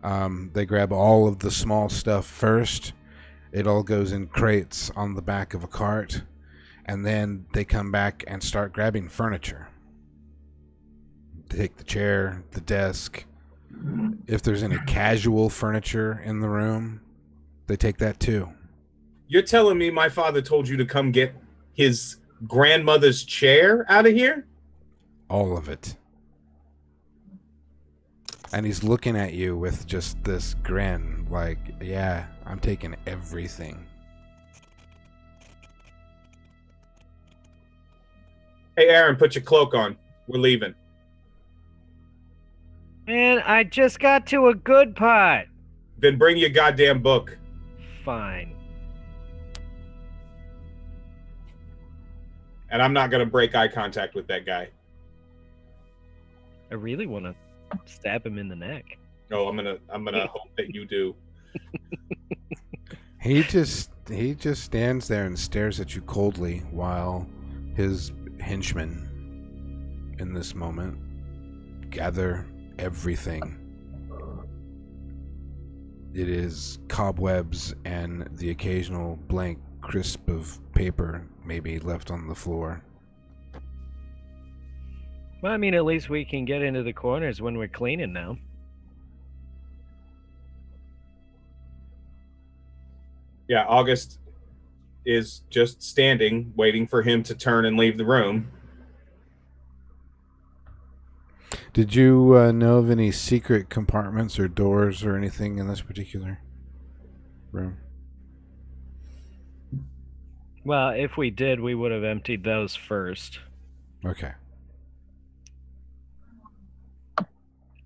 They grab all of the small stuff first. It all goes in crates on the back of a cart, and then they come back and start grabbing furniture. They take the chair, the desk. If there's any casual furniture in the room, they take that too. You're telling me my father told you to come get his grandmother's chair out of here? All of it. And he's looking at you with just this grin, like, yeah, I'm taking everything. Hey, Aaron, put your cloak on. We're leaving. Man, I just got to a good part. Then bring your goddamn book. Fine. And I'm not going to break eye contact with that guy. I really want to stab him in the neck. No, I'm gonna hope that you do. He just stands there and stares at you coldly while his henchmen in this moment gather everything. It is cobwebs and the occasional blank crisp of paper maybe left on the floor. Well, I mean, at least we can get into the corners when we're cleaning now. Yeah, August is just standing, waiting for him to turn and leave the room. Did you know of any secret compartments or doors or anything in this particular room? Well, if we did, we would have emptied those first. Okay.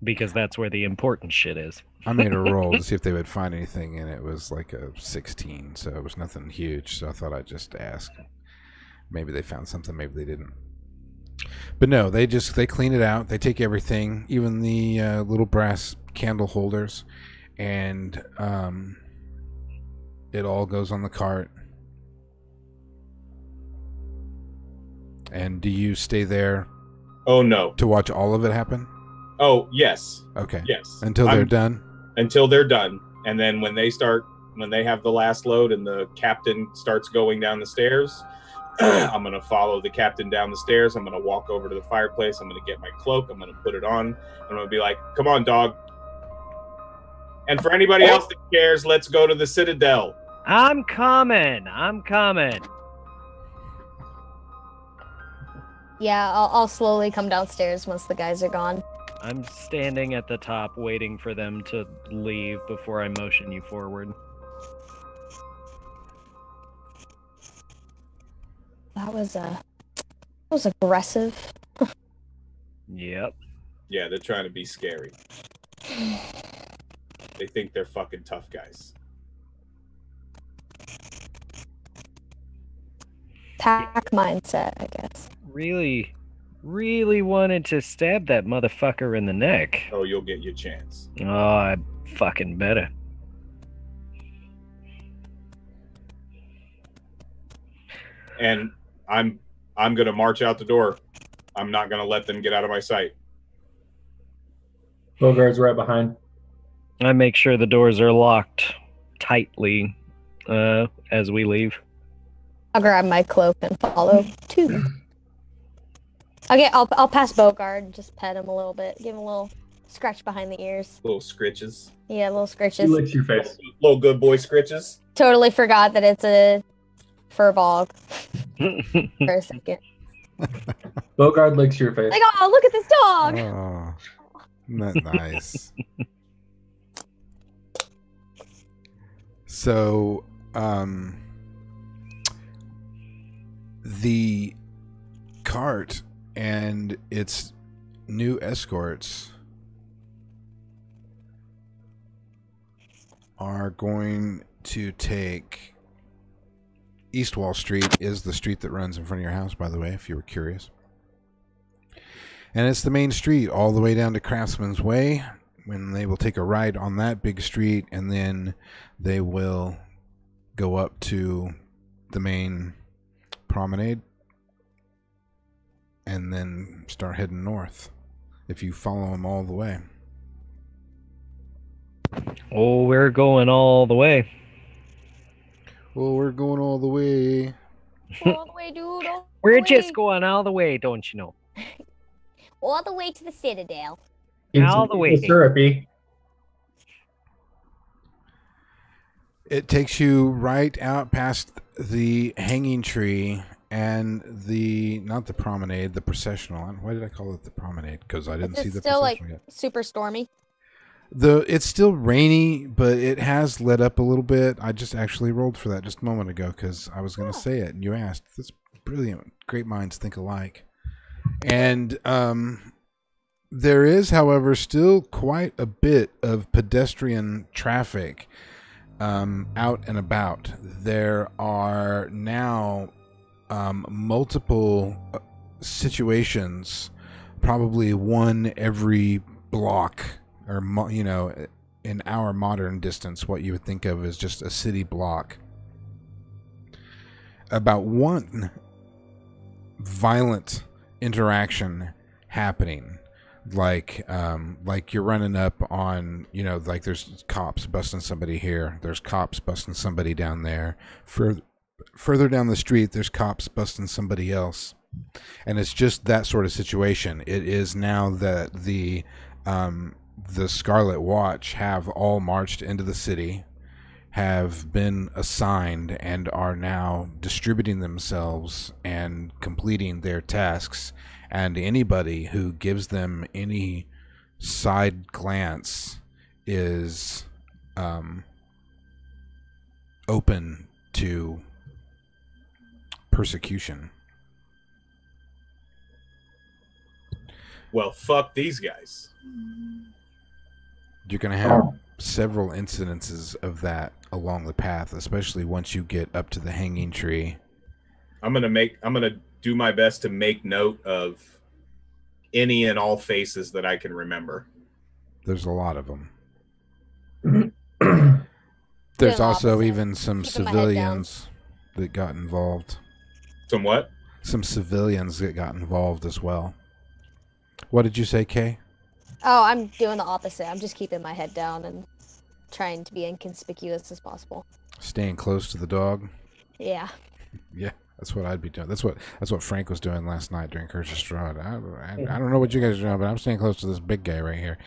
Because that's where the important shit is. I made a roll to see if they would find anything, and it was like a 16, so it was nothing huge, so I thought I'd just ask. Maybe they found something, maybe they didn't. But no, they clean it out. They take everything, even the little brass candle holders, and it all goes on the cart. And do you stay there? Oh, no. To watch all of it happen? Oh, yes. Okay. Yes. Until they're done? Until they're done. And then when they have the last load and the captain starts going down the stairs, I'm going to follow the captain down the stairs. I'm going to walk over to the fireplace. I'm going to get my cloak. I'm going to put it on. I'm going to be like, come on, dog. And for anybody else that cares, let's go to the Citadel. I'm coming. Yeah, I'll slowly come downstairs once the guys are gone. I'm standing at the top waiting for them to leave before I motion you forward. That was aggressive. Yep. Yeah, they're trying to be scary. They think they're fucking tough guys. Pack mindset, I guess. Really wanted to stab that motherfucker in the neck. Oh, you'll get your chance. Oh, I fucking better. And I'm gonna march out the door. I'm not gonna let them get out of my sight. Bogart's right behind. I make sure the doors are locked tightly as we leave. I'll grab my cloak and follow too. Okay, I'll pass Bogart and just pet him a little bit, give him a little scratch behind the ears. Little scritches. Yeah, little He scritches. licks your face. Little good boy scritches. Totally forgot that it's a furball for a second. Bogart licks your face. Like, oh, look at this dog! Oh, isn't that nice? So, the cart and its new escorts are going to take East Wall Street is the street that runs in front of your house, by the way, if you were curious. And it's the main street all the way down to Craftsman's Way, when they will take a ride on that big street, and then they will go up to the main promenade and then start heading north if you follow them all the way. Oh, we're going all the way. Well, we're going all the way. All the way, dude. All We're the just way. going all the way, don't you know? All the way to the Citadel. All the way. Syrupy. It takes you right out past the hanging tree and not the promenade, the processional. Why did I call it the promenade? Because I didn't see the still processional like yet. super stormy. It's still rainy, but it has let up a little bit. I just actually rolled for that just a moment ago because I was going to say it, and you asked. That's brilliant. Great minds think alike. And there is, however, still quite a bit of pedestrian traffic out and about. There are now multiple situations, probably one every block, or in our modern distance, what you would think of as just a city block. About one violent interaction happening, like you're running up on, like there's cops busting somebody here, there's cops busting somebody down there, further down the street there's cops busting somebody else, and it's just that sort of situation. It is now that the Scarlet Watch have all marched into the city, have been assigned, and are now distributing themselves and completing their tasks. And anybody who gives them any side glance is open to persecution. Well, fuck these guys. You're going to have several incidences of that along the path, especially once you get up to the hanging tree. I'm gonna do my best to make note of any and all faces that I can remember. There's a lot of them. There's also even some civilians that got involved. Some what? Some civilians that got involved as well. What did you say, Kay? Oh, I'm doing the opposite. I'm just keeping my head down and trying to be inconspicuous as possible. Staying close to the dog? Yeah. Yeah, that's what I'd be doing. That's what Frank was doing last night during Curse's Strahd. I don't know what you guys are doing, but I'm staying close to this big guy right here.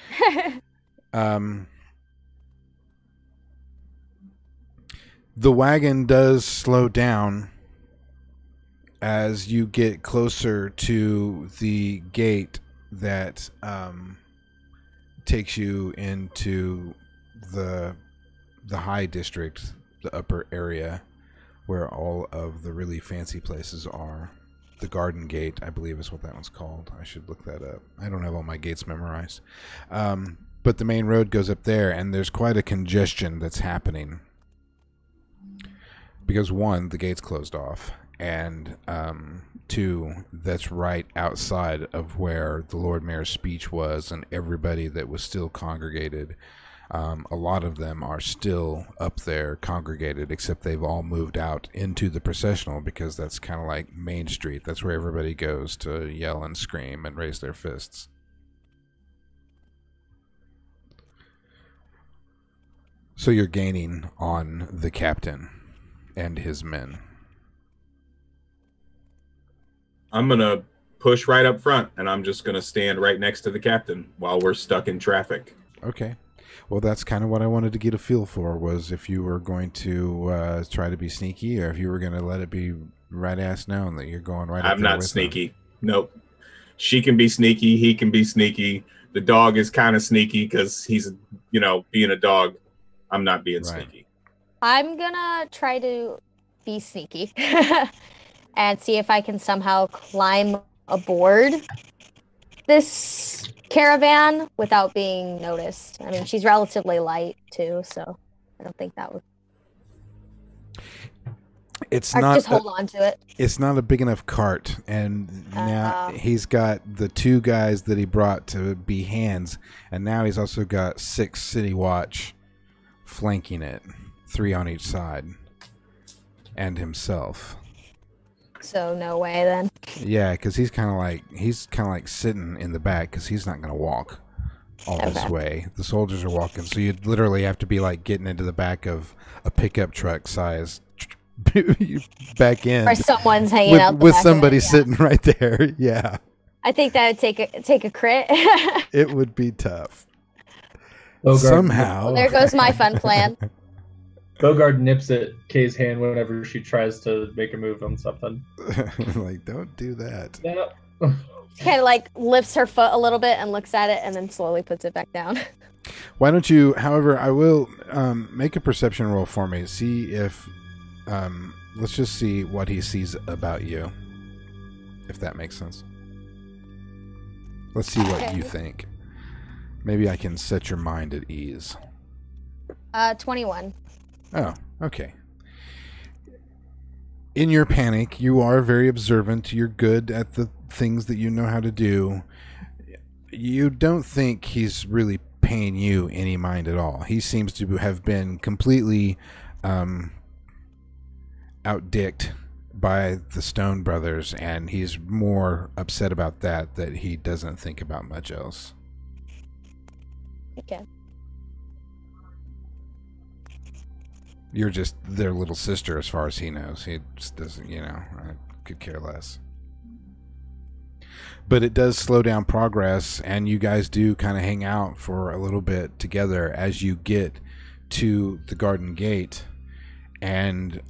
The wagon does slow down as you get closer to the gate that takes you into the high district, the upper area where all of the really fancy places are. The Garden Gate, I believe, is what that one's called. I should look that up. I don't have all my gates memorized. But the main road goes up there, and there's quite a congestion that's happening. Because one, the gate's closed off, and two, that's right outside of where the Lord Mayor's speech was, and everybody that was still congregated. A lot of them are still up there congregated, except they've all moved out into the processional, because that's kind of like Main Street. That's where everybody goes to yell and scream and raise their fists. So you're gaining on the captain and his men. I'm going to push right up front, and I'm just going to stand right next to the captain while we're stuck in traffic. Okay. Well, that's kind of what I wanted to get a feel for, was if you were going to try to be sneaky, or if you were going to let it be right-ass known that you're going right up there. I'm not sneaky. Nope. She can be sneaky. He can be sneaky. The dog is kind of sneaky because he's, being a dog. I'm not being sneaky. I'm going to try to be sneaky and see if I can somehow climb aboard this caravan without being noticed. I mean, she's relatively light too, so I don't think that would. It's or not just hold on to it. It's not a big enough cart, and now he's got the two guys that he brought to be hands, and now he's also got 6 City Watch flanking it, 3 on each side, and himself. So no way then. Yeah, because he's kind of like sitting in the back, because he's not going to walk all this way. The soldiers are walking, so you'd literally have to be like getting into the back of a pickup truck size back in. Or someone's hanging out with somebody sitting right there. Yeah. I think that would take a crit. It would be tough. Bogart. Somehow. Well, there goes my fun plan. Bogard nips at Kay's hand whenever she tries to make a move on something. Like, don't do that. No. Kind of like lifts her foot a little bit and looks at it and then slowly puts it back down. Why don't you, however, I will make a perception roll for me. See if, let's just see what he sees about you. If that makes sense. Let's see what you think. Maybe I can set your mind at ease. 21. Oh, okay. In your panic, you are very observant. You're good at the things that you know how to do. You don't think he's really paying you any mind at all. He seems to have been completely outdicked by the Stone brothers, and he's more upset about that he doesn't think about much else. Okay. You're just their little sister as far as he knows. He just doesn't, I could care less. But it does slow down progress, and you guys do kind of hang out for a little bit together as you get to the garden gate. And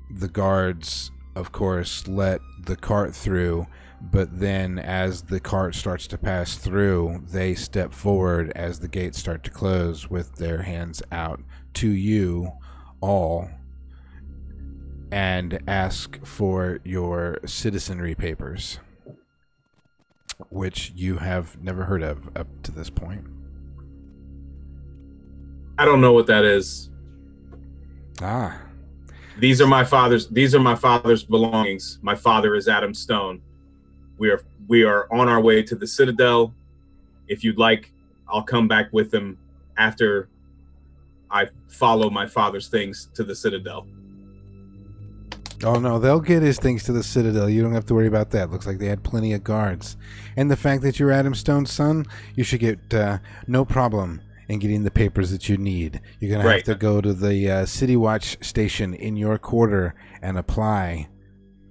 the guards, of course, let the cart through, but then as the cart starts to pass through, they step forward as the gates start to close with their hands out to you all and ask for your citizenry papers, which you have never heard of up to this point. I don't know what that is. Ah. These are my father's belongings. My father is Adam Stone. We are on our way to the Citadel. If you'd like, I'll come back with them after I follow my father's things to the Citadel. Oh no, they'll get his things to the Citadel. You don't have to worry about that. Looks like they had plenty of guards. And the fact that you're Adam Stone's son, you should get no problem in getting the papers that you need. You're going to have to go to the City Watch station in your quarter and apply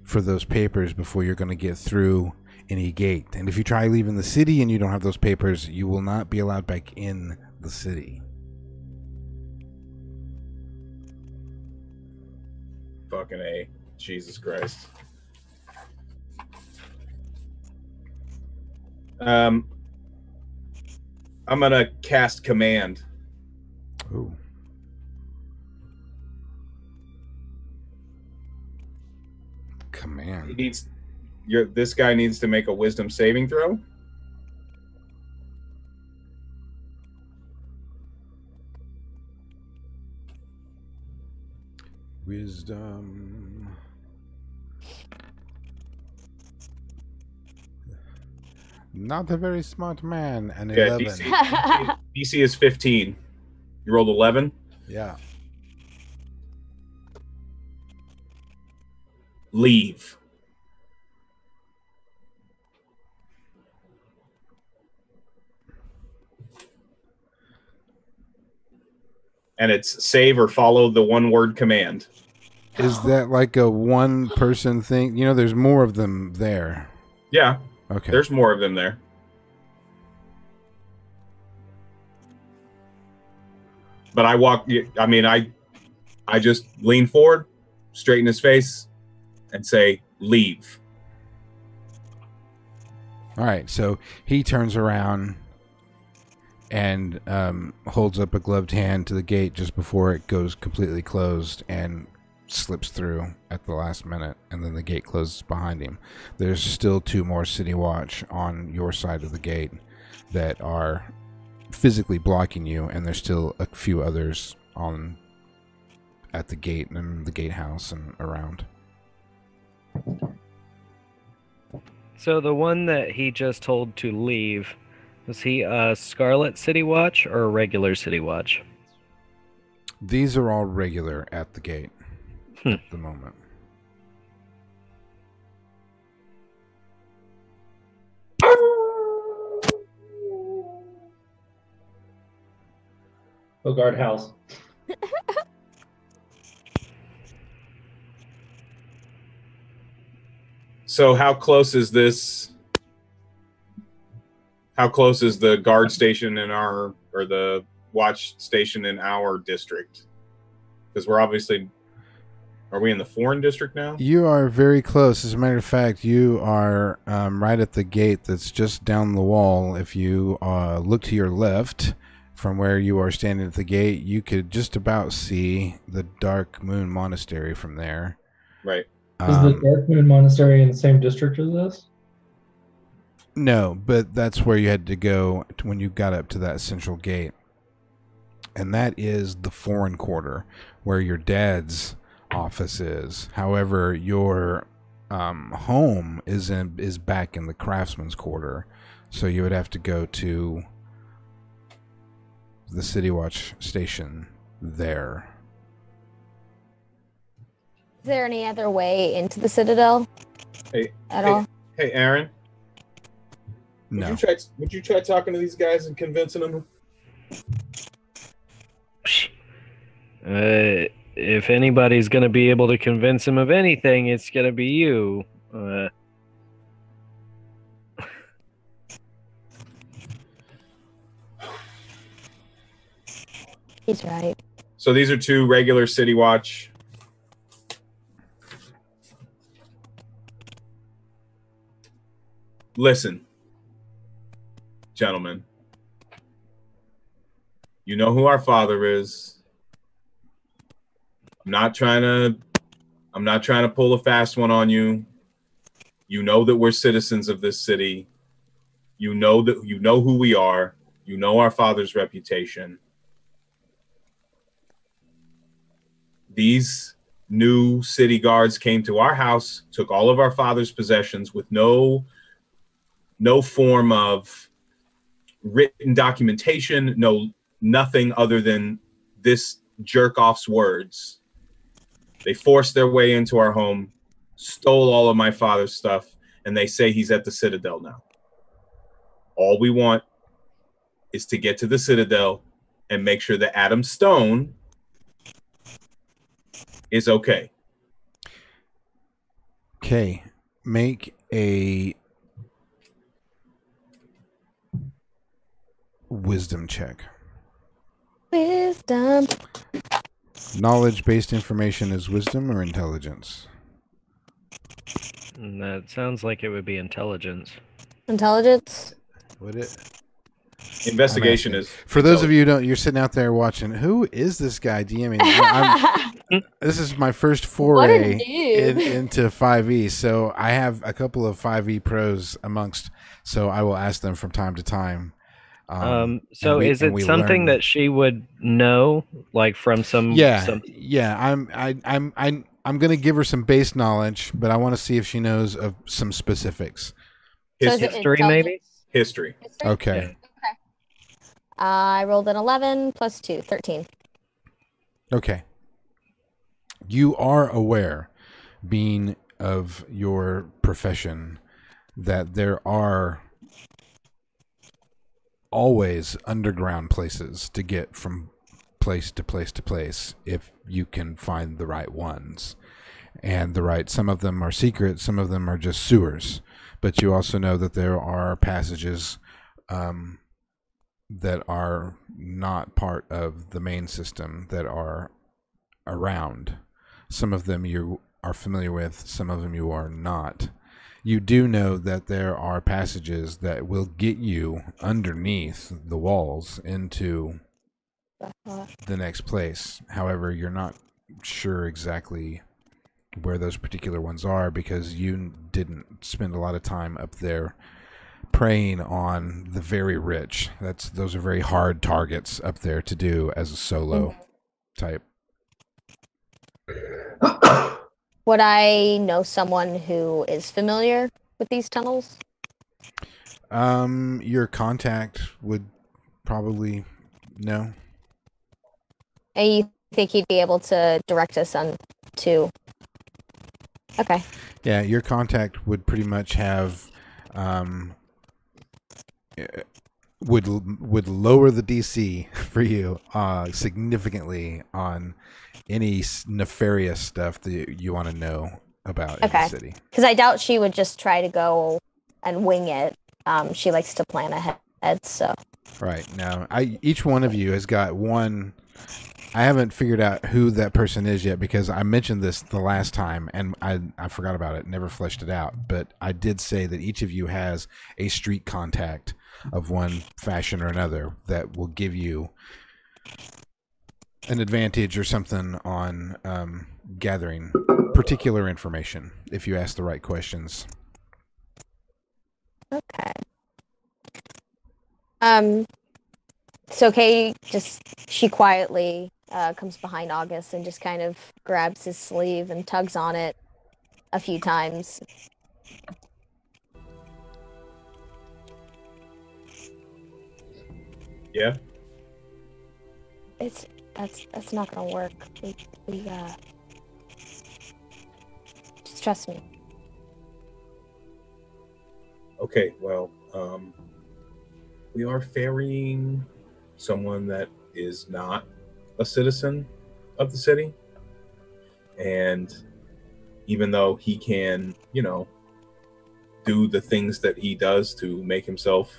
for those papers before you're going to get through any gate. And if you try leaving the city and you don't have those papers, you will not be allowed back in the city. Fucking A. Jesus Christ. I'm gonna cast command. Ooh. Command. This guy needs to make a wisdom saving throw. Wisdom. Not a very smart man. An 11. DC is 15. You rolled 11? Yeah. Leave. And it's save or follow the one-word command. Is that like a one-person thing? You know, there's more of them there. Yeah. Okay. There's more of them there. But I just lean forward, straighten his face, and say, leave. All right. So he turns around and holds up a gloved hand to the gate just before it goes completely closed and slips through at the last minute, and then the gate closes behind him. There's still 2 more City Watch on your side of the gate that are physically blocking you, and there's still a few others at the gate and the gatehouse and around. So the one that he just told to leave, was he a Scarlet City Watch or a regular City Watch? These are all regular at the gate at the moment. Bogard house. So how close is this? How close is the guard station or the watch station in our district? Because we're obviously... Are we in the foreign district now? You are very close. As a matter of fact, you are right at the gate that's just down the wall. If you look to your left from where you are standing at the gate, you could just about see the Dark Moon Monastery from there. Right. Is the Dark Moon Monastery in the same district as this? No, but that's where you had to go when you got up to that central gate. And that is the foreign quarter, where your dad's office is. However, your home is back in the craftsman's quarter, so you would have to go to the City Watch station there. Is there any other way into the Citadel? All? Hey, Aaron. No. Would you try talking to these guys and convincing them? If anybody's going to be able to convince him of anything, it's going to be you. He's right. So these are two regular City Watch. Listen, gentlemen. You know who our father is. I'm not trying to pull a fast one on you. You know that we're citizens of this city. You know who we are. You know our father's reputation. These new city guards came to our house, took all of our father's possessions with no form of written documentation, nothing other than this jerk-off's words. They forced their way into our home, stole all of my father's stuff, and they say he's at the Citadel now. All we want is to get to the Citadel and make sure that Adam Stone is okay. Okay, make a wisdom check. Wisdom. Knowledge-based information is wisdom or intelligence? That sounds like it would be intelligence. Intelligence? Would it? Investigation is... For those of you you're sitting out there watching, who is this guy DMing? This is my first foray into 5e, so I have a couple of 5e pros amongst, so I will ask them from time to time. So is it something that she would know, like from some? Yeah. I'm gonna give her some base knowledge, but I want to see if she knows of some specifics. History, maybe. History. Okay. Okay. I rolled an 11 plus 2, 13. Okay. You are aware, being of your profession, that there are always underground places to get from place to place to place if you can find the right ones. And some of them are secret, some of them are just sewers. But you also know that there are passages that are not part of the main system that are around. Some of them you are familiar with, some of them you are not. You do know that there are passages that will get you underneath the walls into the next place. However, you're not sure exactly where those particular ones are because you didn't spend a lot of time up there preying on the very rich. Those are very hard targets up there to do as a solo type. Would I know someone who is familiar with these tunnels? Your contact would probably know. And you think he'd be able to direct us on to? Okay. Yeah, your contact would pretty much have would lower the DC for you significantly on any nefarious stuff that you want to know about in the city. Because I doubt she would just try to go and wing it. She likes to plan ahead, so. Right. Now, each one of you has got one I haven't figured out who that person is yet because I mentioned this the last time and I forgot about it, never fleshed it out. But I did say that each of you has a street contact of one fashion or another that will give you an advantage or something on gathering particular information if you ask the right questions. Okay. So Kay she quietly comes behind August and just kind of grabs his sleeve and tugs on it a few times. Yeah. That's not gonna work. We just trust me. Okay, well, we are ferrying someone that is not a citizen of the city. And even though he can, do the things that he does to make himself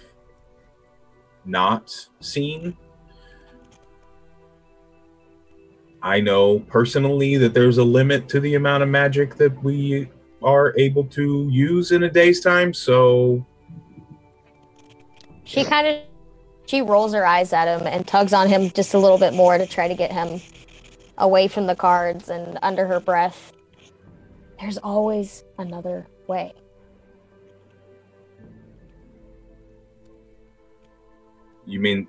not seen, I know personally that there's a limit to the amount of magic that we are able to use in a day's time, so she rolls her eyes at him and tugs on him just a little bit more to try to get him away from the cards, and under her breath, there's always another way. You mean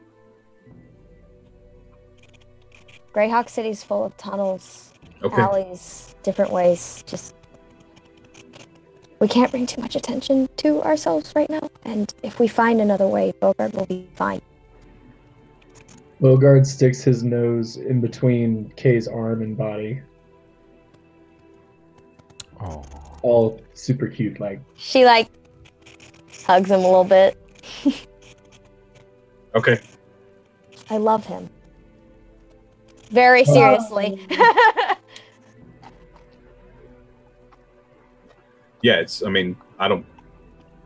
GREYHAWK City's full of tunnels, okay. alleys, different ways. Just we can't bring too much attention to ourselves right now, and if we find another way, Bogard will be fine. Bogard sticks his nose in between Kay's arm and body. Oh. All super cute, like. She hugs him a little bit. Okay. I love him. Very seriously. Yeah, I don't.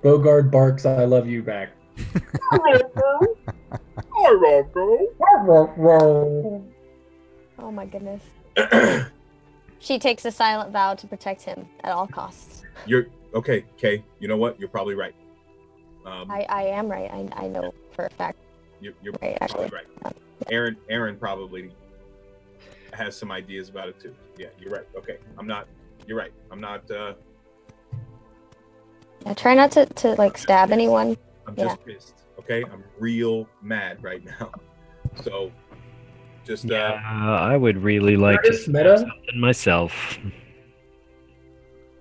Bogard barks, "I love you" back. Oh my goodness. She takes a silent vow to protect him at all costs. You're okay, Kay. You know what? You're probably right. I am right. I know for a fact. You're right, probably actually. right. Aaron probably has some ideas about it too. Yeah, you're right. Okay, You're right. I'm not. Yeah, try not to stab anyone. I'm just pissed. Okay, I'm real mad right now. So, just I would really like to stab something myself.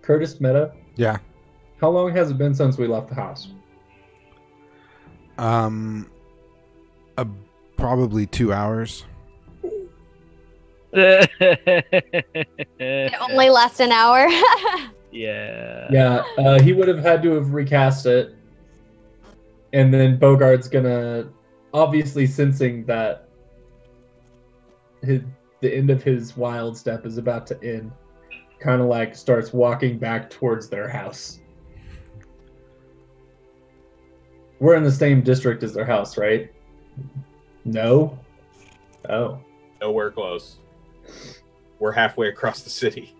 Curtis Meta. Yeah. How long has it been since we left the house? Probably 2 hours. It only lasts an hour. Yeah. Yeah, he would have had to have recast it. And then Bogard's gonna, obviously sensing that the end of his wild step is about to end, kind of starts walking back towards their house. We're in the same district as their house, right? No? Oh. nowhere close. We're halfway across the city.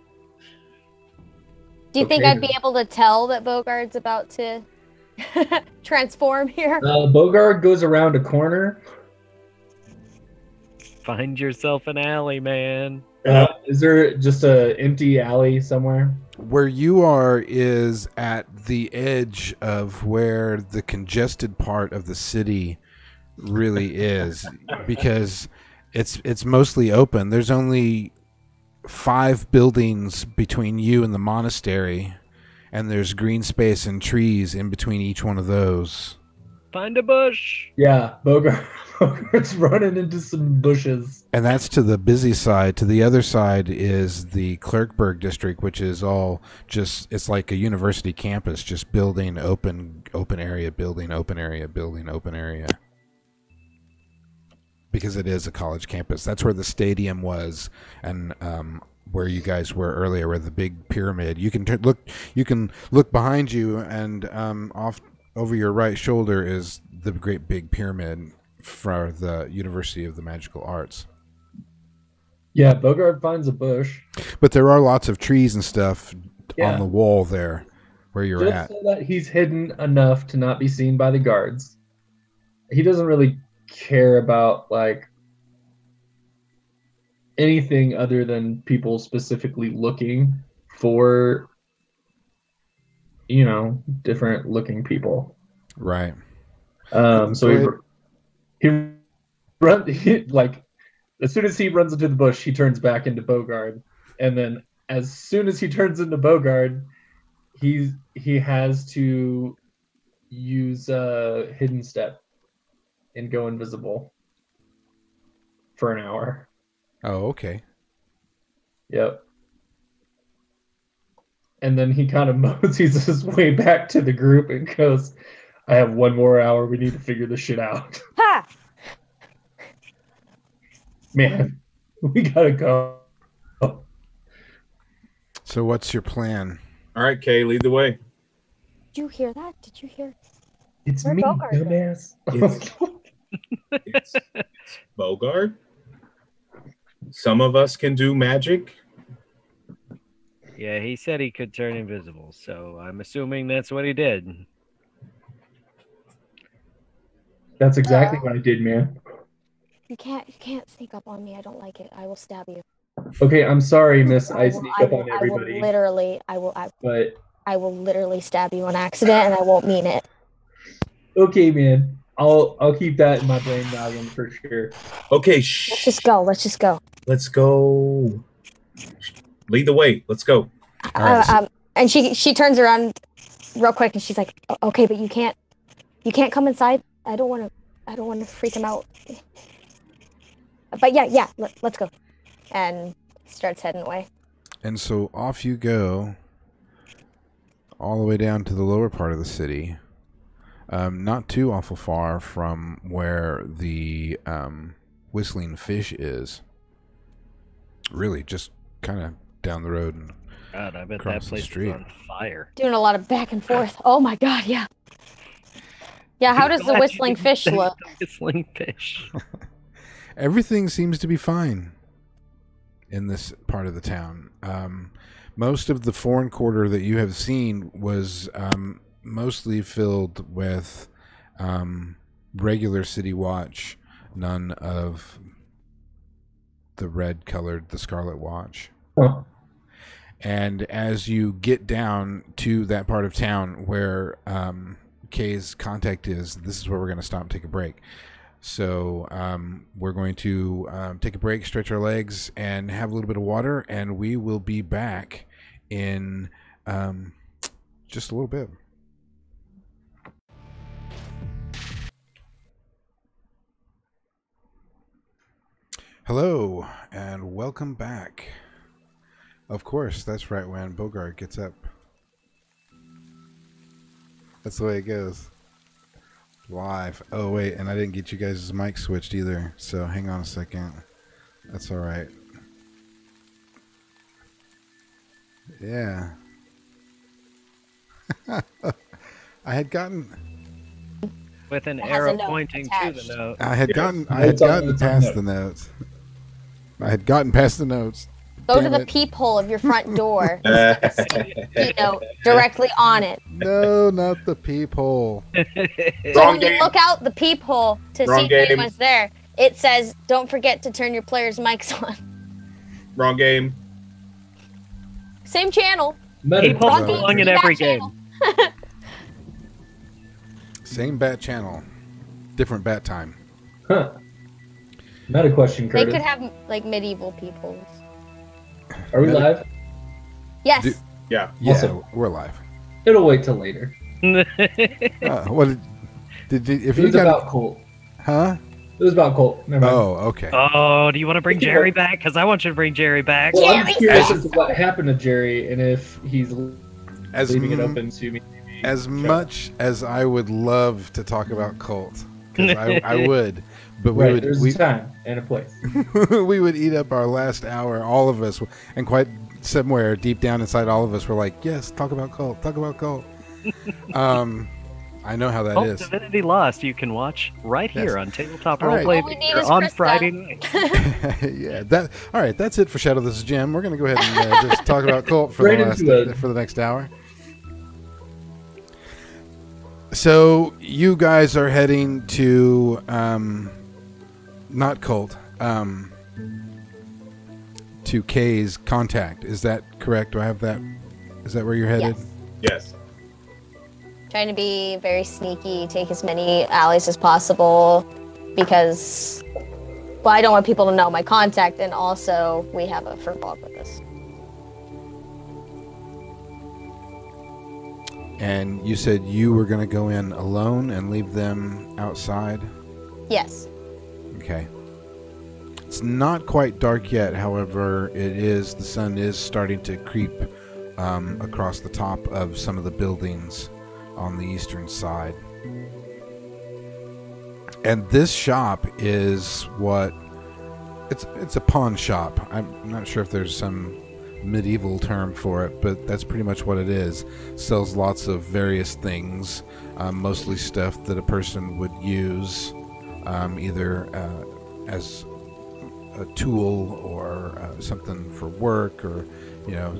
Do you think I'd be able to tell that Bogard's about to transform here? Bogard goes around a corner. Find yourself an alley, man. Is there just an empty alley somewhere? Where you are is at the edge of where the congested part of the city really is, because it's mostly open. There's only 5 buildings between you and the monastery, and there's green space and trees in between each one of those. Find a bush. Yeah, Bogart's running into some bushes. And that's to the busy side. To the other side is the Clerkburg district, which is all just, it's like a university campus, just building open area, building open area, building open area. Because it is a college campus. That's where the stadium was, and where you guys were earlier, where the big pyramid. You can look behind you, and off over your right shoulder is the great big pyramid for the University of the Magical Arts. Yeah, Bogart finds a bush. But there are lots of trees and stuff Yeah. on the wall there where you're Just at. so that he's hidden enough to not be seen by the guards. He doesn't really care about like anything other than people specifically looking for, different looking people. Right. So Go he like as soon as he runs into the bush, he turns back into Bogard, and then as soon as he turns into Bogard, he has to use hidden step and go invisible for an hour. Oh, okay. Yep. And then he kind of moseys his way back to the group and goes, I have 1 more hour. We need to figure this shit out. Ha! Man, we gotta go. So what's your plan? All right, Kay, lead the way. Did you hear that? Did you hear? It's Where'd me, Bogart go? dumbass. It's Bogart. Some of us can do magic. Yeah, he said he could turn invisible, so I'm assuming that's what he did. That's exactly what I did, man. You can't sneak up on me. I don't like it. I will stab you. Okay, I'm sorry, miss. I will- sneak I up will- on everybody. I But will literally stab you on accident, and I won't mean it. okay, man. I'll keep that in my brain noggin for sure. Okay, Let's just go. Let's go. Lead the way. Let's go. All right, And she turns around real quick, and she's like, "Okay, but you can't come inside. I don't want to freak him out. But yeah, let's go." And starts heading away. And so off you go, all the way down to the lower part of the city. Not too awful far from where the Whistling Fish is. Really, just kind of down the road and God, I bet that across the place street. is on fire. Doing a lot of back and forth. Oh my god, yeah. Yeah, how does the Whistling Fish look? Whistling Fish. Everything seems to be fine in this part of the town. Most of the foreign quarter that you have seen was mostly filled with regular city watch, none of the Scarlet Watch. Huh. And as you get down to that part of town where Kay's contact is, this is where we're going to stop and take a break. So we're going to take a break, stretch our legs, and have a little bit of water, and we will be back in just a little bit. Hello, and welcome back. Of course, that's right when Bogart gets up. That's the way it goes. Live. Oh, wait, and I didn't get you guys' mic switched either, so hang on a second. That's alright. Yeah. I had gotten... With an It has a arrow note pointing attached. to the note. I had Yes. gotten It's on past note. the notes. I had gotten past the notes. Go Damn to the it. peephole of your front door. Directly on it. No, not the peephole. So Wrong when you game. look out the peephole to Wrong see if game. anyone's there, it says, "Don't forget to turn your players' mics on." Wrong game. Same channel. People Wrong belong game. in every Back game. channel. Same bat channel. Different bat time. Huh. Meta question, They Curtis. could have like medieval peoples. Are we Meta- live? Yes. Do- Yeah. Yeah, Awesome. we're live. It'll wait till later. What did if It you was got about Colt. huh? It was about Colt. Never mind. Oh, okay. Oh, do you want to bring Jerry back? Because I want you to bring Jerry back. Well, I'm Jerry! curious as to what happened to Jerry and if he's As leaving it open to me. as much as I would love to talk about Colt, because I would, but we Right, would there's a time and a place. we would eat up our last hour, all of us, and quite somewhere deep down inside all of us were like, yes, talk about Colt. I know how that Cult is. Divinity Lost, you can watch right here Yes. on Tabletop All right. Roleplay All we need Theater is on Krista. Friday night. Yeah. All right. That's it for Shadow This is Jim. We're going to go ahead and just talk about Cult for Right into it. for the next hour. So you guys are heading to not Cult, to Kay's contact. Is that correct? Do I have that? Is that where you're headed? Yes. Yes. Trying to be very sneaky, take as many alleys as possible, because, well, I don't want people to know my contact, and also we have a furball with us. And you said you were going to go in alone and leave them outside? Yes. Okay. It's not quite dark yet, however, the sun is starting to creep across the top of some of the buildings on the eastern side. And this shop is it's a pawn shop. I'm not sure if there's some medieval term for it, but that's pretty much what it is. Sells lots of various things, mostly stuff that a person would use either as a tool or something for work, or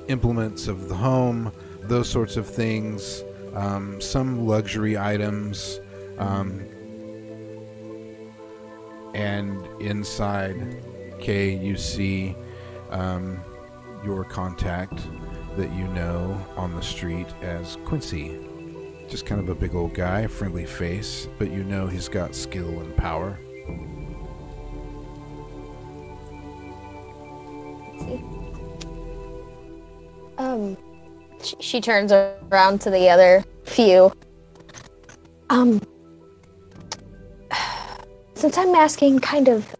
implements of the home, those sorts of things. Some luxury items, and inside Kay, you see your contact that you know on the street as Quincy. Just kind of a big old guy, friendly face, but he's got skill and power. She turns around to the other few. Since I'm asking kind of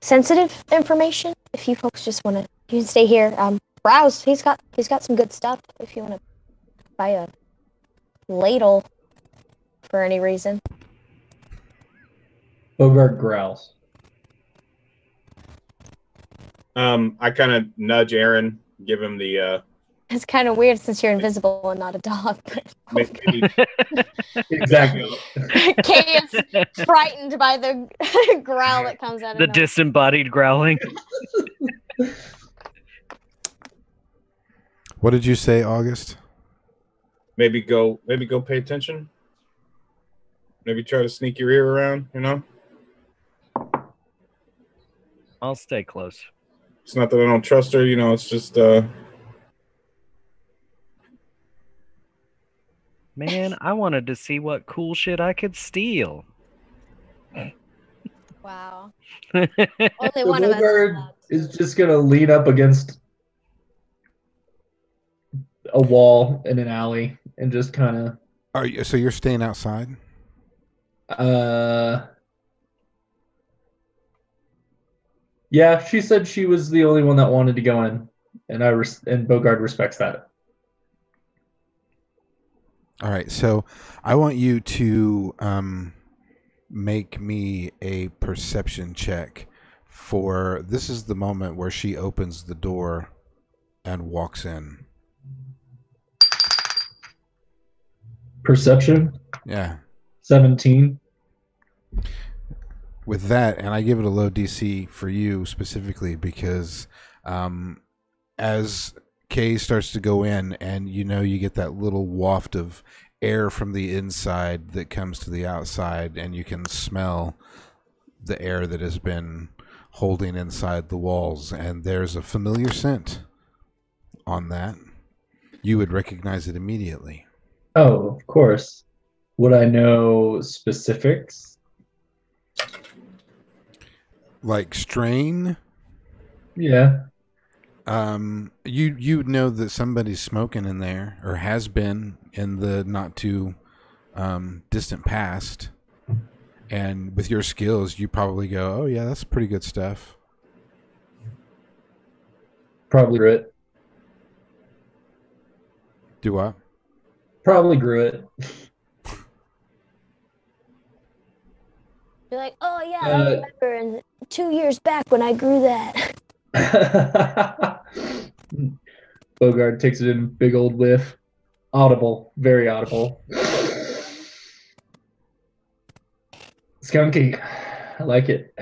sensitive information, if you folks just want to, you can stay here. Browse. He's got some good stuff. If you want to buy a ladle for any reason. Bogart growls. I kind of nudge Aaron, give him the. It's kind of weird since you're invisible and not a dog. Maybe, Exactly. Kay is frightened by the growl that comes out of The nowhere. disembodied growling. What did you say, August? maybe go pay attention. Maybe try to sneak your ear around. I'll stay close. It's not that I don't trust her. It's just. Man, I wanted to see what cool shit I could steal. Wow. So Only one of us. Bogart is just gonna lean up against a wall in an alley and just kind of. So you're staying outside? Yeah, she said she was the only one that wanted to go in, and and Bogart respects that. All right, so I want you to make me a perception check for, this is the moment where she opens the door and walks in. Perception, Yeah. 17. With that, and I give it a low DC for you specifically because as Kay starts to go in, and you get that little waft of air from the inside that comes to the outside, and you can smell the air that has been holding inside the walls, and there's a familiar scent on that. You would recognize it immediately. Oh, of course. Would I know specifics? Like strain? Yeah. You know that somebody's smoking in there, or has been in the not too distant past, and with your skills you probably go, oh yeah, that's pretty good stuff. Probably grew it. Do what? Probably grew it. You're like, oh yeah, I remember in 2 years back when I grew that. Bogart takes it in, big old whiff. Audible, very audible. Skunky. I like it.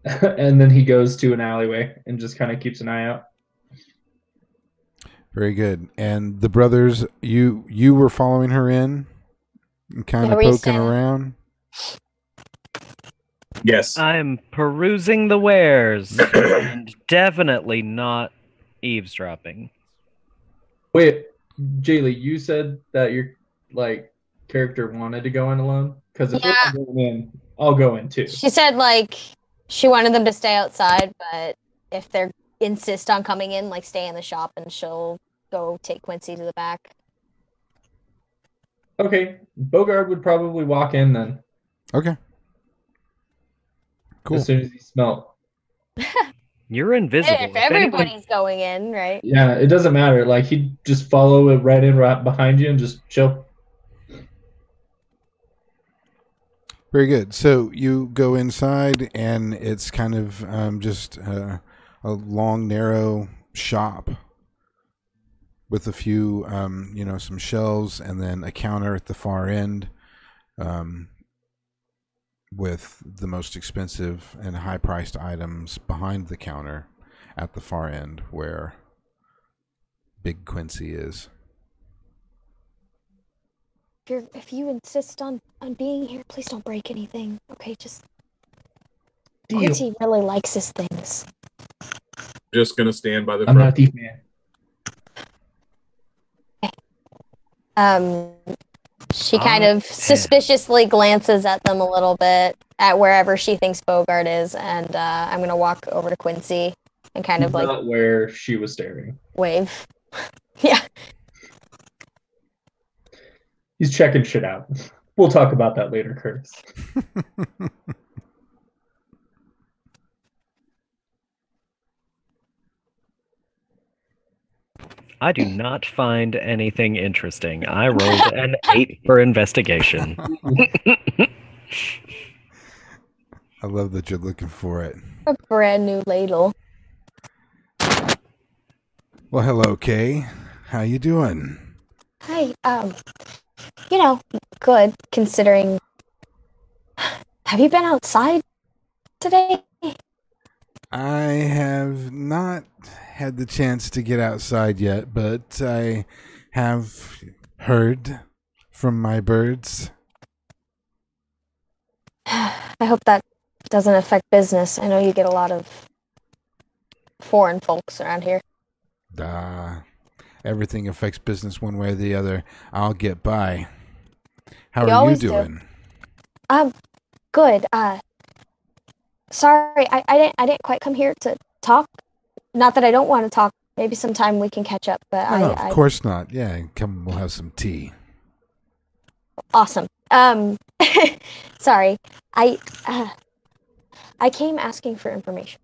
And then he goes to an alleyway and just kind of keeps an eye out. Very good. And the brothers, you were following her in and kind of Yeah, poking around? Yes. I'm perusing the wares and definitely not eavesdropping. Wait, Jaylee, you said that your like character wanted to go in alone? Because if we're Yeah. not going in, I'll go in too. She said like she wanted them to stay outside, but if they insist on coming in, like stay in the shop, and she'll go take Quincy to the back. Okay, Bogard would probably walk in then. Okay. Cool. As soon as he smelled. You're invisible. If everybody's going in, right? Yeah, it doesn't matter. Like he'd just follow it right behind you and just chill. Very good. So you go inside, and it's kind of just a long, narrow shop with a few, some shelves, and then a counter at the far end with the most expensive and high-priced items behind the counter at the far end where Big Quincy is. If you insist on being here, please don't break anything. Okay, just Deal. Quincy really likes his things. Just gonna stand by the I'm front. not thief man. She kind of suspiciously glances at them a little bit, at wherever she thinks Bogart is, and I'm gonna walk over to Quincy and kind of like Not where she was staring. wave. Yeah. He's checking shit out. We'll talk about that later, Curtis. I do not find anything interesting. I rolled an 8 for investigation. I love that you're looking for it. A brand new ladle. Well, hello, Kay. How you doing? Hi, good considering. Have you been outside today? I have not had the chance to get outside yet, but I have heard from my birds. I hope that doesn't affect business. I know you get a lot of foreign folks around here. Everything affects business one way or the other. I'll get by. How You are you always doing? Good. Sorry, I didn't quite come here to talk. Not that I don't want to talk. Maybe sometime we can catch up. But No, of course not. Yeah, come. We'll have some tea. Awesome. Sorry. I came asking for information,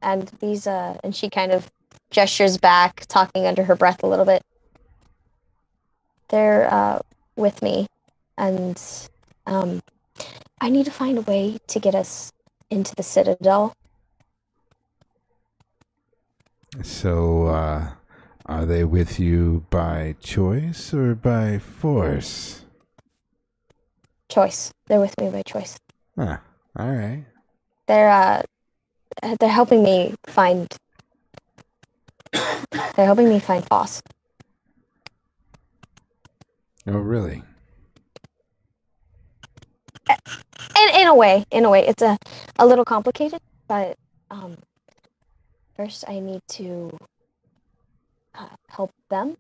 and these and she kind of gestures back, talking under her breath a little bit. They're with me, and I need to find a way to get us into the Citadel. So, are they with you by choice or by force? Choice. They're with me by choice. Ah, all right. They're helping me find. They're helping me find Boss. Oh, really? In a way, it's a little complicated, but first I need to help them,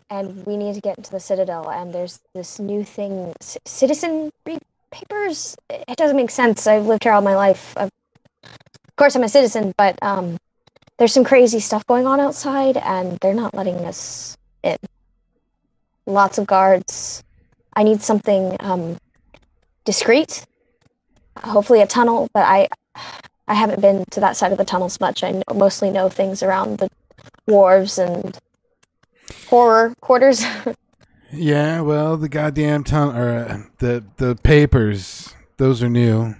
and we need to get into the Citadel. And there's this new thing, citizenry papers. It doesn't make sense. I've lived here all my life. Of course, I'm a citizen, but there's some crazy stuff going on outside, and they're not letting us in. Lots of guards. I need something discreet. Hopefully a tunnel, but I haven't been to that side of the tunnels much. I mostly know things around the wharves and horror quarters. Yeah, well, the goddamn the papers, those are new.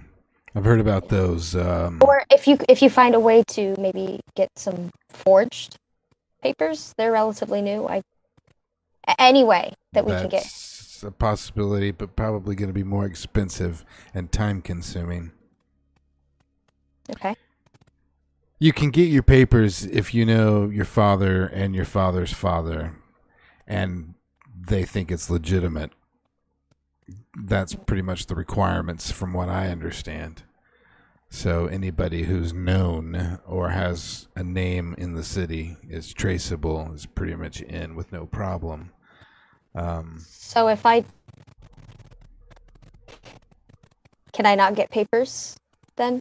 I've heard about those. Or if you find a way to maybe get some forged papers, they're relatively new. Any way that we can get. It's a possibility, but probably going to be more expensive and time consuming. Okay. You can get your papers if you know your father and your father's father, and they think it's legitimate. That's pretty much the requirements from what I understand. So anybody who's known or has a name in the city is traceable, is pretty much in with no problem. So if I... Can I not get papers then?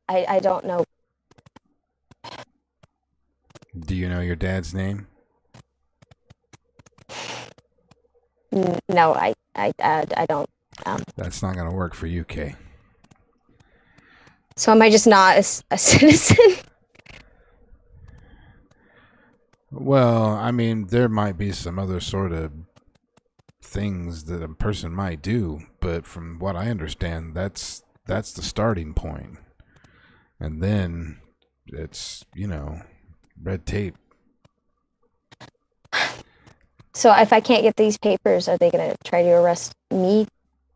I don't know. Do you know your dad's name? No, I don't. That's not going to work for you, Kay. So am I just not a citizen? Well, I mean, there might be some other sort of things that a person might do, but from what I understand, that's the starting point. And then it's, red tape. So if I can't get these papers, are they going to try to arrest me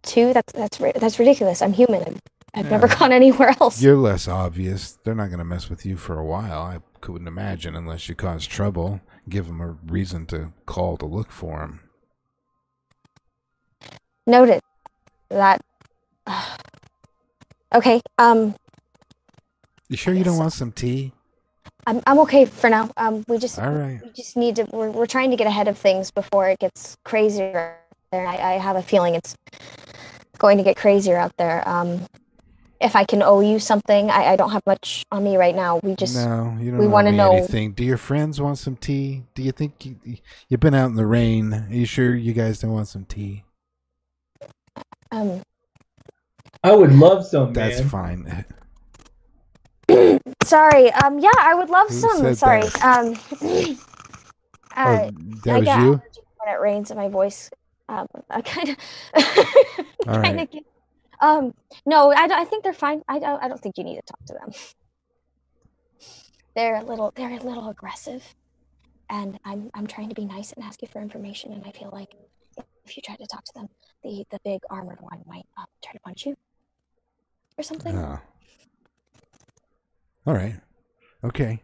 too? That's ridiculous. I'm human. I've never gone anywhere else. You're less obvious. They're not going to mess with you for a while. I couldn't imagine unless you cause trouble. Give them a reason to call to look for them. Noted. That. Okay. You sure you don't want some tea? I'm okay for now. We just need to. We're trying to get ahead of things before it gets crazier. There, I have a feeling it's going to get crazier out there. If I can owe you something, I don't have much on me right now. We just we want to know anything. Do your friends want some tea? Do you think you've been out in the rain? Are you sure you guys don't want some tea? I would love some. That's man. fine. Sorry. Yeah, I would love some. Sorry. That was you? When it rains in my voice, I kind of. All right. No, I think they're fine. I don't think you need to talk to them. They're a little aggressive, and I'm trying to be nice and ask you for information, and I feel like if you try to talk to them, the big armored one might try to punch you or something. All right. Okay.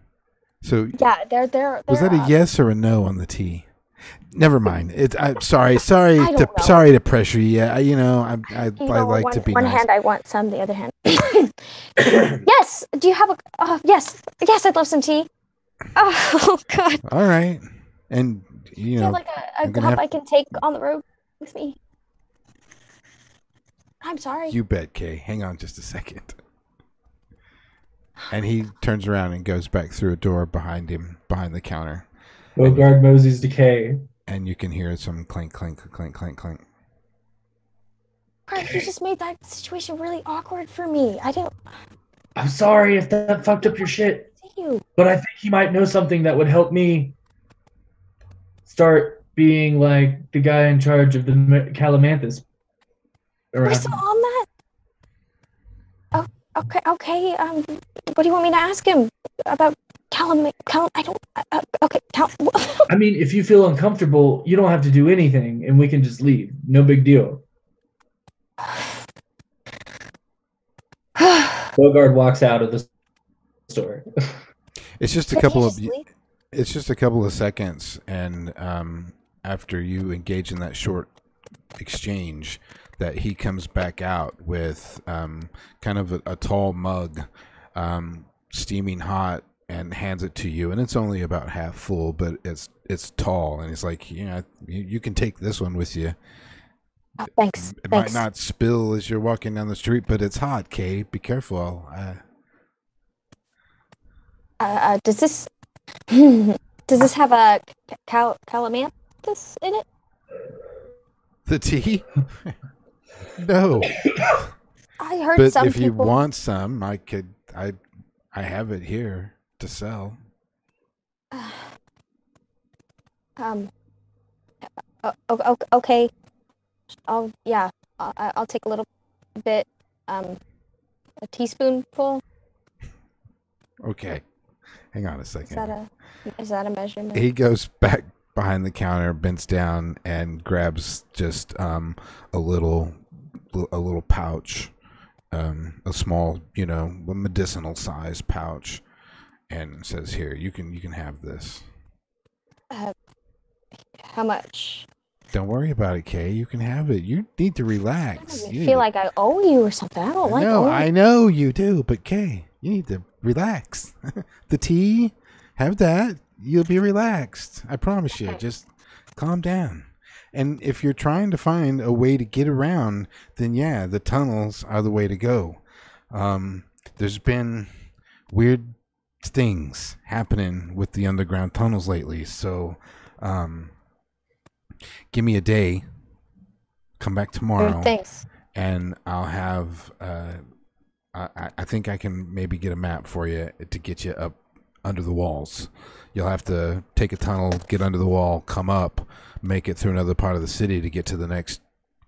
So yeah, they're was that a yes or a no on the T? Never mind. I'm sorry to pressure you. I like to be one nice. hand I want some, the other hand. Yes. Do you have a? Yes. I'd love some tea. Oh God. All right. And Do you have like a cup I can take on the road with me? I'm sorry. You bet, Kay. Hang on just a second. And he turns around and goes back through a door behind him, behind the counter. Bogard Mosey's decay. And you can hear some clink, clink, clink, clink, clink. You just made that situation really awkward for me. I'm sorry if that fucked up your shit. But I think he might know something that would help me start being like the guy in charge of the Calamanthus. We're still on that? Oh, okay. What do you want me to ask him about I don't. Okay. I mean, if you feel uncomfortable, you don't have to do anything, and we can just leave. No big deal. Bogard walks out of the store. It's just a couple of seconds, and after you engage in that short exchange, that he comes back out with kind of a tall mug, steaming hot, and hands it to you. And it's only about half full, but it's tall. And he's like, you can take this one with you. Oh, thanks. It might not spill as you're walking down the street, but it's hot, Kay. Be careful. Does this have a calamanthus in it? The tea? No. I heard but some if people... you want some, I have it here to sell. Okay. I'll take a little bit, a teaspoonful. Okay. Hang on a second. Is that a measurement? He goes back behind the counter, bends down, and grabs just a little pouch, a small, medicinal size pouch, and says, "Here, you can have this." How much? Don't worry about it, Kay. You can have it. You need to relax. I feel like I owe you or something. I don't like owing. I know you do, but Kay, you need to relax. The tea, have that. You'll be relaxed. I promise you. Just calm down. And if you're trying to find a way to get around, then yeah, the tunnels are the way to go. There's been weird things happening with the underground tunnels lately, so give me a day. Come back tomorrow. Thanks. And I'll have. I think I can maybe get a map for you to get you up under the walls. You'll have to take a tunnel, get under the wall, come up, make it through another part of the city to get to the next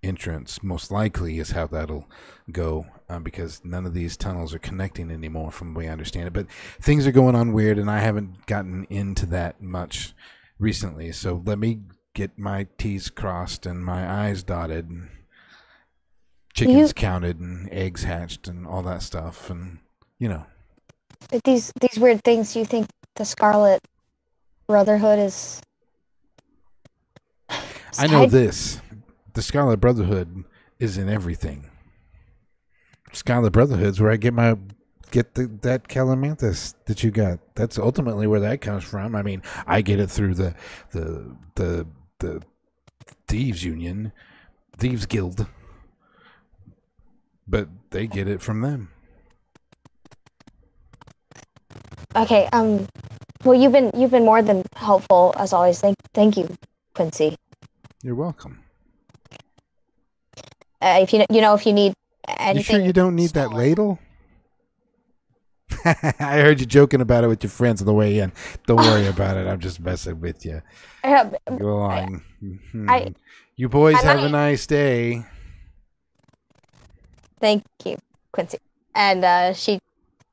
entrance. Most likely is how that'll go, because none of these tunnels are connecting anymore, from the way I understand it. But things are going on weird, and I haven't gotten into that much recently. So let me get my T's crossed and my I's dotted, and chickens counted, and eggs hatched, and all that stuff, and These weird things. You think the Scarlet Brotherhood is? I know this. The Scarlet Brotherhood is in everything. Scarlet Brotherhood's where I get that calamanthus that you got. That's ultimately where that comes from. I mean, I get it through the Thieves Union, Thieves Guild, but they get it from them. Okay. Well, you've been more than helpful as always. Thank you, Quincy. You're welcome. If you need anything. You sure you don't need that ladle? I heard you joking about it with your friends on the way in. Don't worry about it. I'm just messing with you. Go along. You boys have a nice day. Thank you, Quincy. And she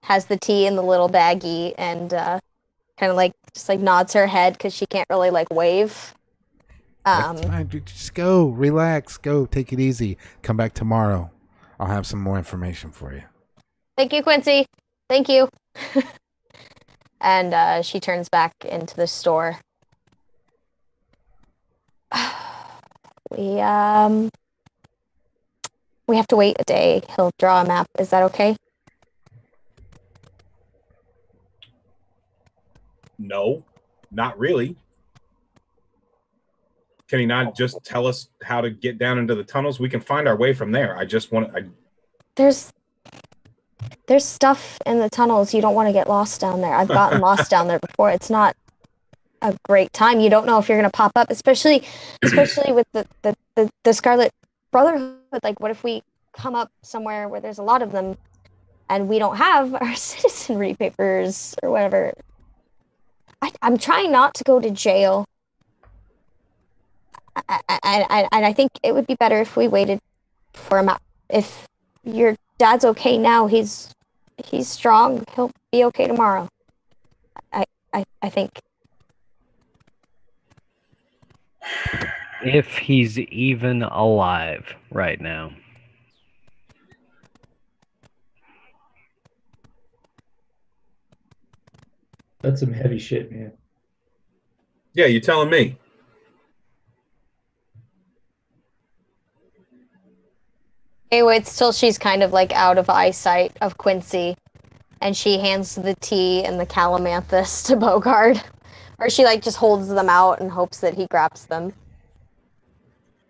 has the tea in the little baggie and kind of just nods her head because she can't really wave. That's fine. Just go, relax, go, take it easy. Come back tomorrow. I'll have some more information for you. Thank you, Quincy. Thank you. And she turns back into the store. We have to wait a day. He'll draw a map. Is that okay? No, not really. Can he not just tell us how to get down into the tunnels? We can find our way from there. I just want to... There's stuff in the tunnels. You don't want to get lost down there. I've gotten lost down there before. It's not a great time. You don't know if you're going to pop up, especially with the Scarlet Brotherhood. What if we come up somewhere where there's a lot of them and we don't have our citizenry papers or whatever? I'm trying not to go to jail. I think it would be better if we waited for a map. If your dad's okay now, he's strong. He'll be okay tomorrow. I think. If he's even alive right now. That's some heavy shit, man. Yeah, you telling me? He waits till she's kind of out of eyesight of Quincy, and she hands the tea and the calamanthus to Bogard, or she just holds them out and hopes that he grabs them.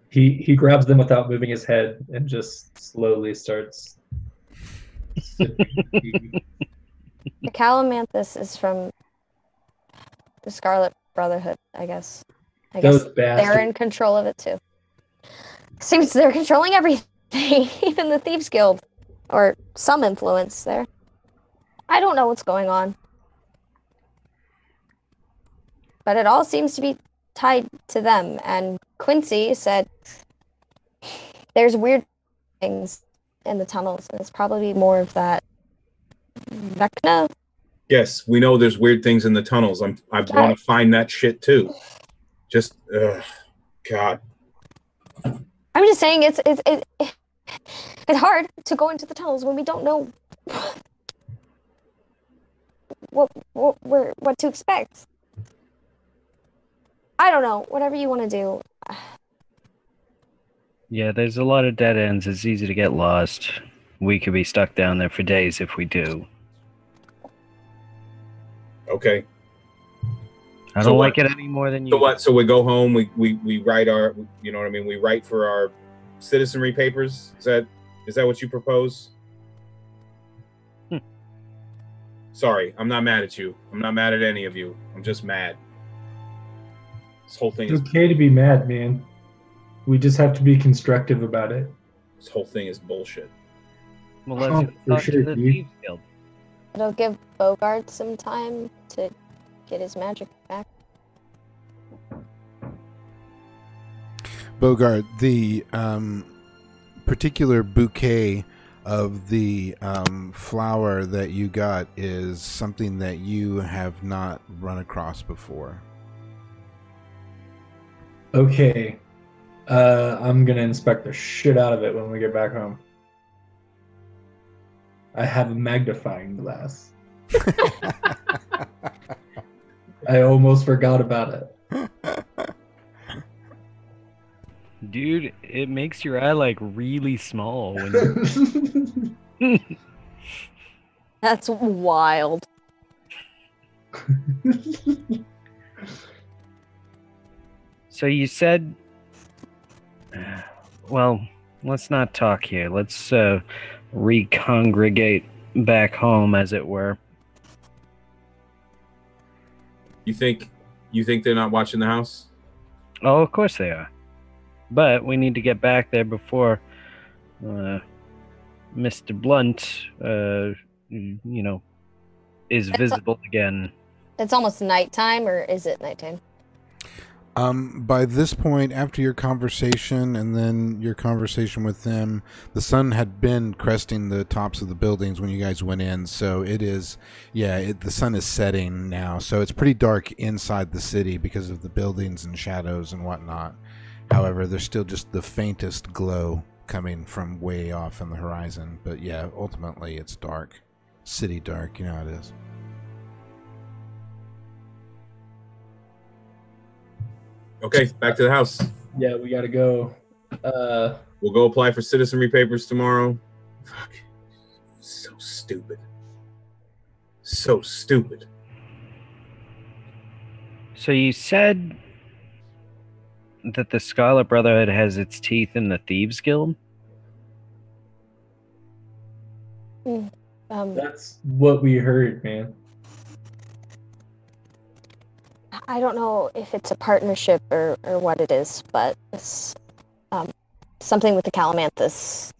He grabs them without moving his head and just slowly starts sipping tea. The calamanthus is from the Scarlet Brotherhood, I guess. Those bastards. They're in control of it too. Seems they're controlling everything. Even the Thieves Guild, or some influence there. I don't know what's going on, but it all seems to be tied to them. And Quincy said there's weird things in the tunnels, and it's probably more of that Yes, we know there's weird things in the tunnels. I want to find that shit too. Just, God. I'm just saying it's hard to go into the tunnels when we don't know what to expect. I don't know. Whatever you want to do. Yeah, there's a lot of dead ends. It's easy to get lost. We could be stuck down there for days if we do. Okay. I So don't what? like it any more than you. So what? So we go home. We write our. You know what I mean? We write for our citizenry papers. Is that what you propose? Sorry, I'm not mad at you. I'm not mad at any of you. I'm just mad. This whole thing It's is. okay to be mad, man. We just have to be constructive about it. This whole thing is bullshit. Well, let's Oh, go for talk sure, to the dude. Thieves Guild. It'll give Bogart some time to get his magic back. Bogart, the particular bouquet of the flower that you got is something that you have not run across before. Okay. I'm gonna inspect the shit out of it when we get back home. I have a magnifying glass. I almost forgot about it. Dude, it makes your eye like really small when you... That's wild. So you said, well, let's not talk here. Let's recongregate back home, as it were. You think they're not watching the house? Oh, of course they are. But we need to get back there before Mr. Blunt, is visible again. It's almost nighttime, or is it nighttime? By this point, after your conversation and then your conversation with them, the sun had been cresting the tops of the buildings when you guys went in. So it is, the sun is setting now. So it's pretty dark inside the city because of the buildings and shadows and whatnot. However, there's still just the faintest glow coming from way off on the horizon. But yeah, ultimately it's dark. City dark, you know how it is. Okay, back to the house. Yeah, we gotta go. We'll go apply for citizenry papers tomorrow. Fuck. So stupid. So stupid. So you said that the Scarlet Brotherhood has its teeth in the Thieves Guild? That's what we heard, man. I don't know if it's a partnership or what it is, but it's something with the Calamanthus.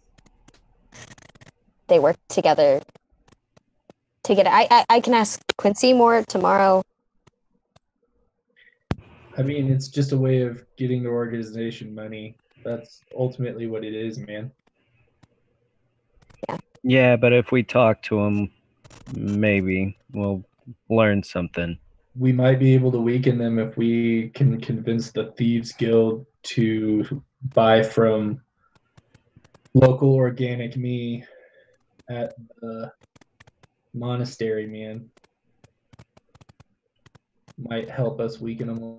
They work together to get it. I can ask Quincy more tomorrow. I mean, it's just a way of getting the organization money. That's ultimately what it is, man. Yeah, but if we talk to him, maybe we'll learn something. We might be able to weaken them if we can convince the Thieves Guild to buy from local organic me at the monastery, man. Might help us weaken them.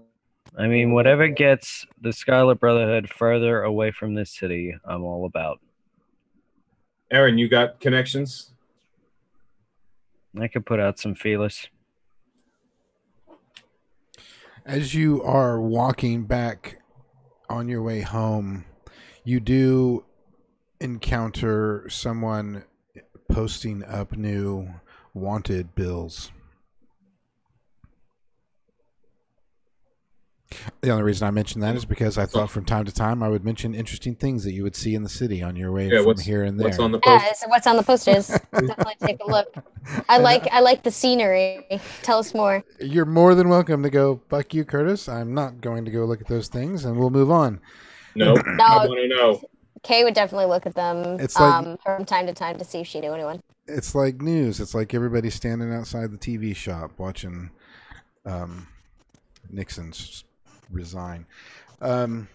I mean, whatever gets the Scarlet Brotherhood further away from this city, I'm all about. Aaron, you got connections? I could put out some feelers. As you are walking back on your way home, you do encounter someone posting up new wanted bills. The only reason I mentioned that is because I thought from time to time I would mention interesting things that you would see in the city on your way from here and there. What's on the post? Yeah, so what's on the posters? Definitely take a look. I like the scenery. Tell us more. You're more than welcome to go, fuck you, Curtis. I'm not going to go look at those things, and we'll move on. No, I want to know. Kay would definitely look at them It's like, from time to time to see if she knew anyone. it's like news. It's like everybody standing outside the TV shop watching Nixon's resign. I don't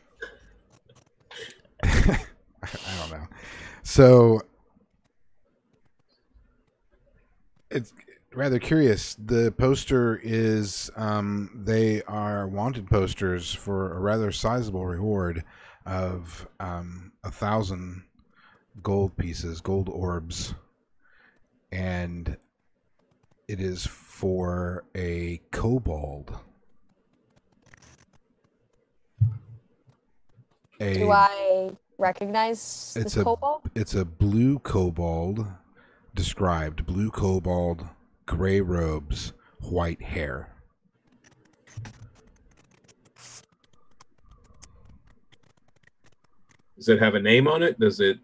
know. So it's rather curious. The poster is they are wanted posters for a rather sizable reward of 1,000 gold pieces, gold orbs, and it is for a kobold. Do I recognize this kobold? It's a blue kobold, described blue kobold, gray robes, white hair. Does it have a name on it? Does it?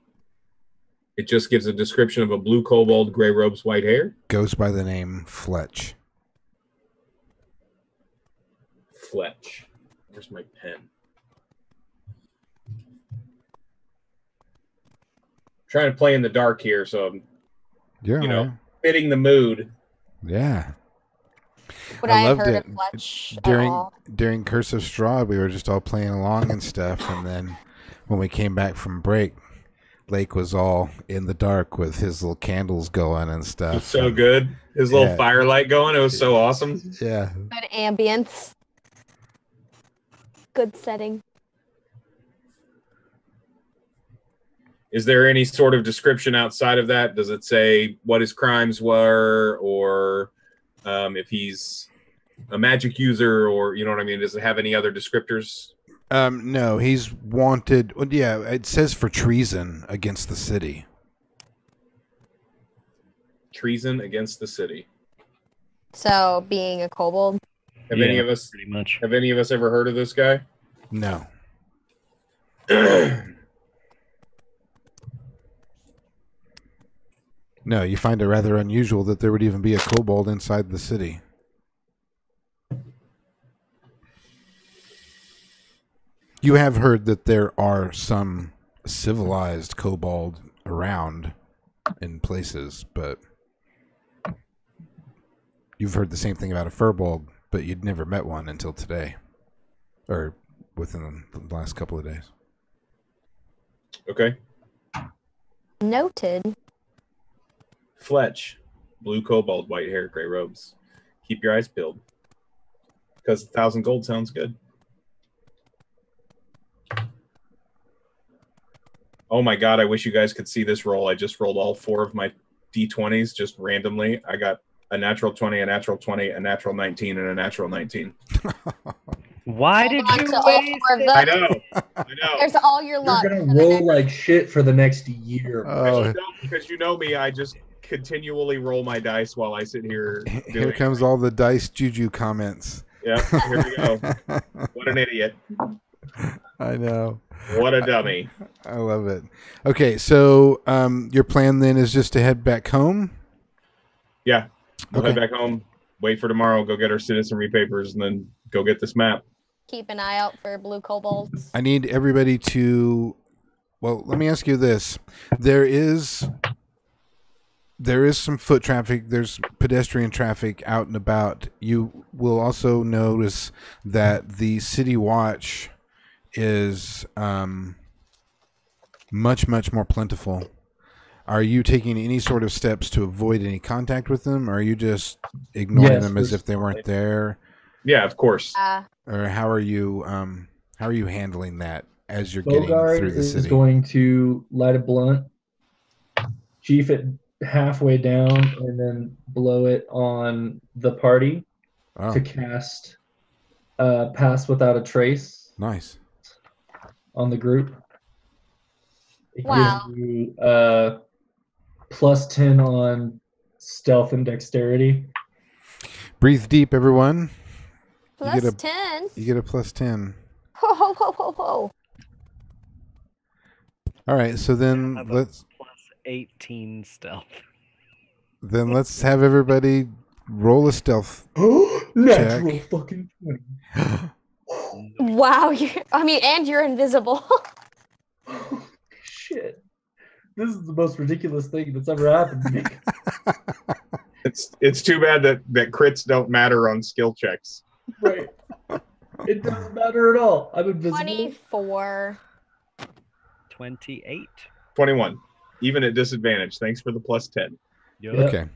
It just gives a description of a blue kobold, gray robes, white hair. Goes by the name Fletch. Fletch. Where's my pen? Trying to play in the dark here, so I'm, fitting the mood. Yeah. Would I have heard of Fletch during Curse of Strahd, we were just all playing along and stuff, and then when we came back from break, Lake was all in the dark with his little candles going and stuff. It was so good. His little firelight going. It was so awesome. Yeah. Good ambience. Good setting. Is there any sort of description outside of that? Does it say what his crimes were, or if he's a magic user, or you know what I mean? Does it have any other descriptors? No, he's wanted. Well, yeah, it says for treason against the city. Treason against the city. So, being a kobold. Have any of us pretty much? Have any of us ever heard of this guy? No. No, you find it rather unusual that there would even be a kobold inside the city. You have heard that there are some civilized kobold around in places, but you've heard the same thing about a furbolg, but you'd never met one until today, or within the last couple of days. Okay. Noted. Fletch, blue kobold, white hair, gray robes. Keep your eyes peeled, because 1,000 gold sounds good. Oh my god, I wish you guys could see this roll. I just rolled all 4 of my d20s just randomly. I got a natural 20, a natural 20, a natural 19, and a natural 19. Why did you waste it? I know. There's all your luck. You're going to roll like shit for the next year. Because you know me, I just continually roll my dice while I sit here. Here comes all the dice juju comments. Yep, here we go. What an idiot. I know. What a dummy. I love it. Okay, so your plan then is just to head back home? Yeah. We'll head back home, wait for tomorrow, go get our citizenry papers, and then go get this map. Keep an eye out for blue kobolds. I need everybody to... Well, let me ask you this. There is some foot traffic. There's pedestrian traffic out and about. You will also notice that the City Watch is much, much more plentiful. Are you taking any sort of steps to avoid any contact with them, or are you just ignoring them as if they weren't there? Yeah, of course. Or how are you handling that as you're getting through the city? Is going to light a blunt, chief it halfway down, and then blow it on the party to cast Pass Without a Trace. Nice. On the group. It wow. gives you +10 on stealth and dexterity. Breathe deep, everyone. +10. You get a +10. Ho ho ho ho ho. All right, so then let's +18 stealth. Then let's have everybody roll a stealth Natural check. fucking 20. Wow, and you're invisible. Shit. This is the most ridiculous thing that's ever happened to me. It's too bad that crits don't matter on skill checks. Right. It doesn't matter at all. I'm invisible. 24. 28. 21. Even at disadvantage. Thanks for the plus 10. Yup. Okay.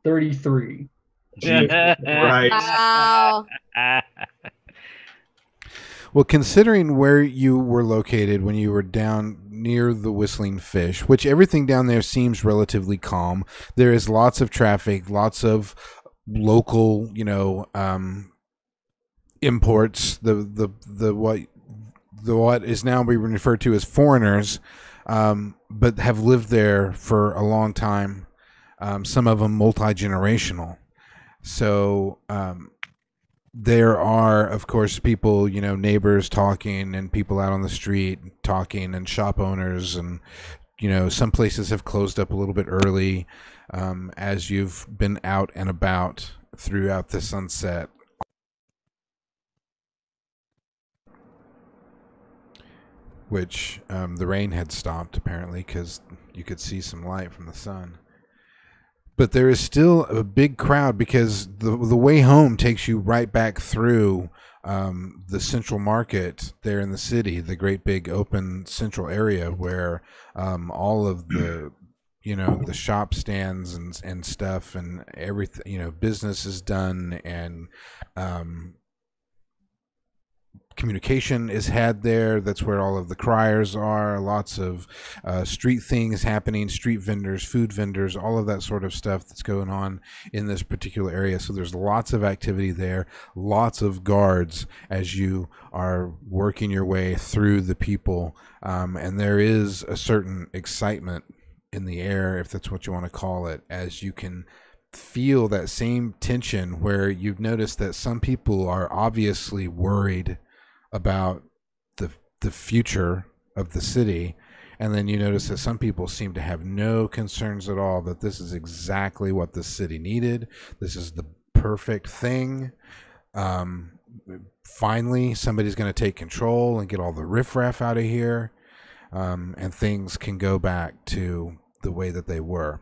33. Jesus Christ. Wow. Well, considering where you were located when you were down near the Whistling Fish, which everything down there seems relatively calm, there is lots of traffic, lots of local, imports. The what is now being referred to as foreigners, but have lived there for a long time. Some of them multi-generational. So there are, of course, people, neighbors talking and people out on the street talking and shop owners. And, some places have closed up a little bit early as you've been out and about throughout the sunset. Which the rain had stopped, apparently, because you could see some light from the sun. But there is still a big crowd because the way home takes you right back through the central market there in the city, the great big open central area where all of the the shop stands and stuff and everything, business is done, and communication is had there. That's where all of the criers are. Lots of street things happening, street vendors, food vendors, all of that sort of stuff that's going on in this particular area. So there's lots of activity there, lots of guards as you are working your way through the people, and there is a certain excitement in the air, if that's what you want to call it, as you can feel that same tension where you've noticed that some people are obviously worried about the future of the city, and then you notice that some people seem to have no concerns at all, that this is exactly what the city needed. This is the perfect thing. Finally, somebody's going to take control and get all the riffraff out of here, and things can go back to the way that they were.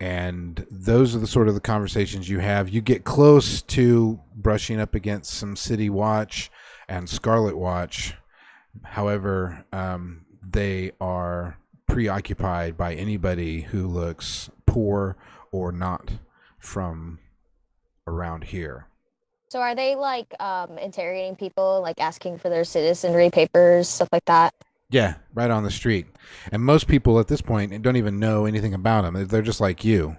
And those are the sort of the conversations you have. You get close to brushing up against some City Watch and Scarlet Watch. However, they are preoccupied by anybody who looks poor or not from around here. So are they interrogating people, asking for their citizenry papers, stuff like that? Yeah, right on the street. And most people at this point don't even know anything about them. They're just like you.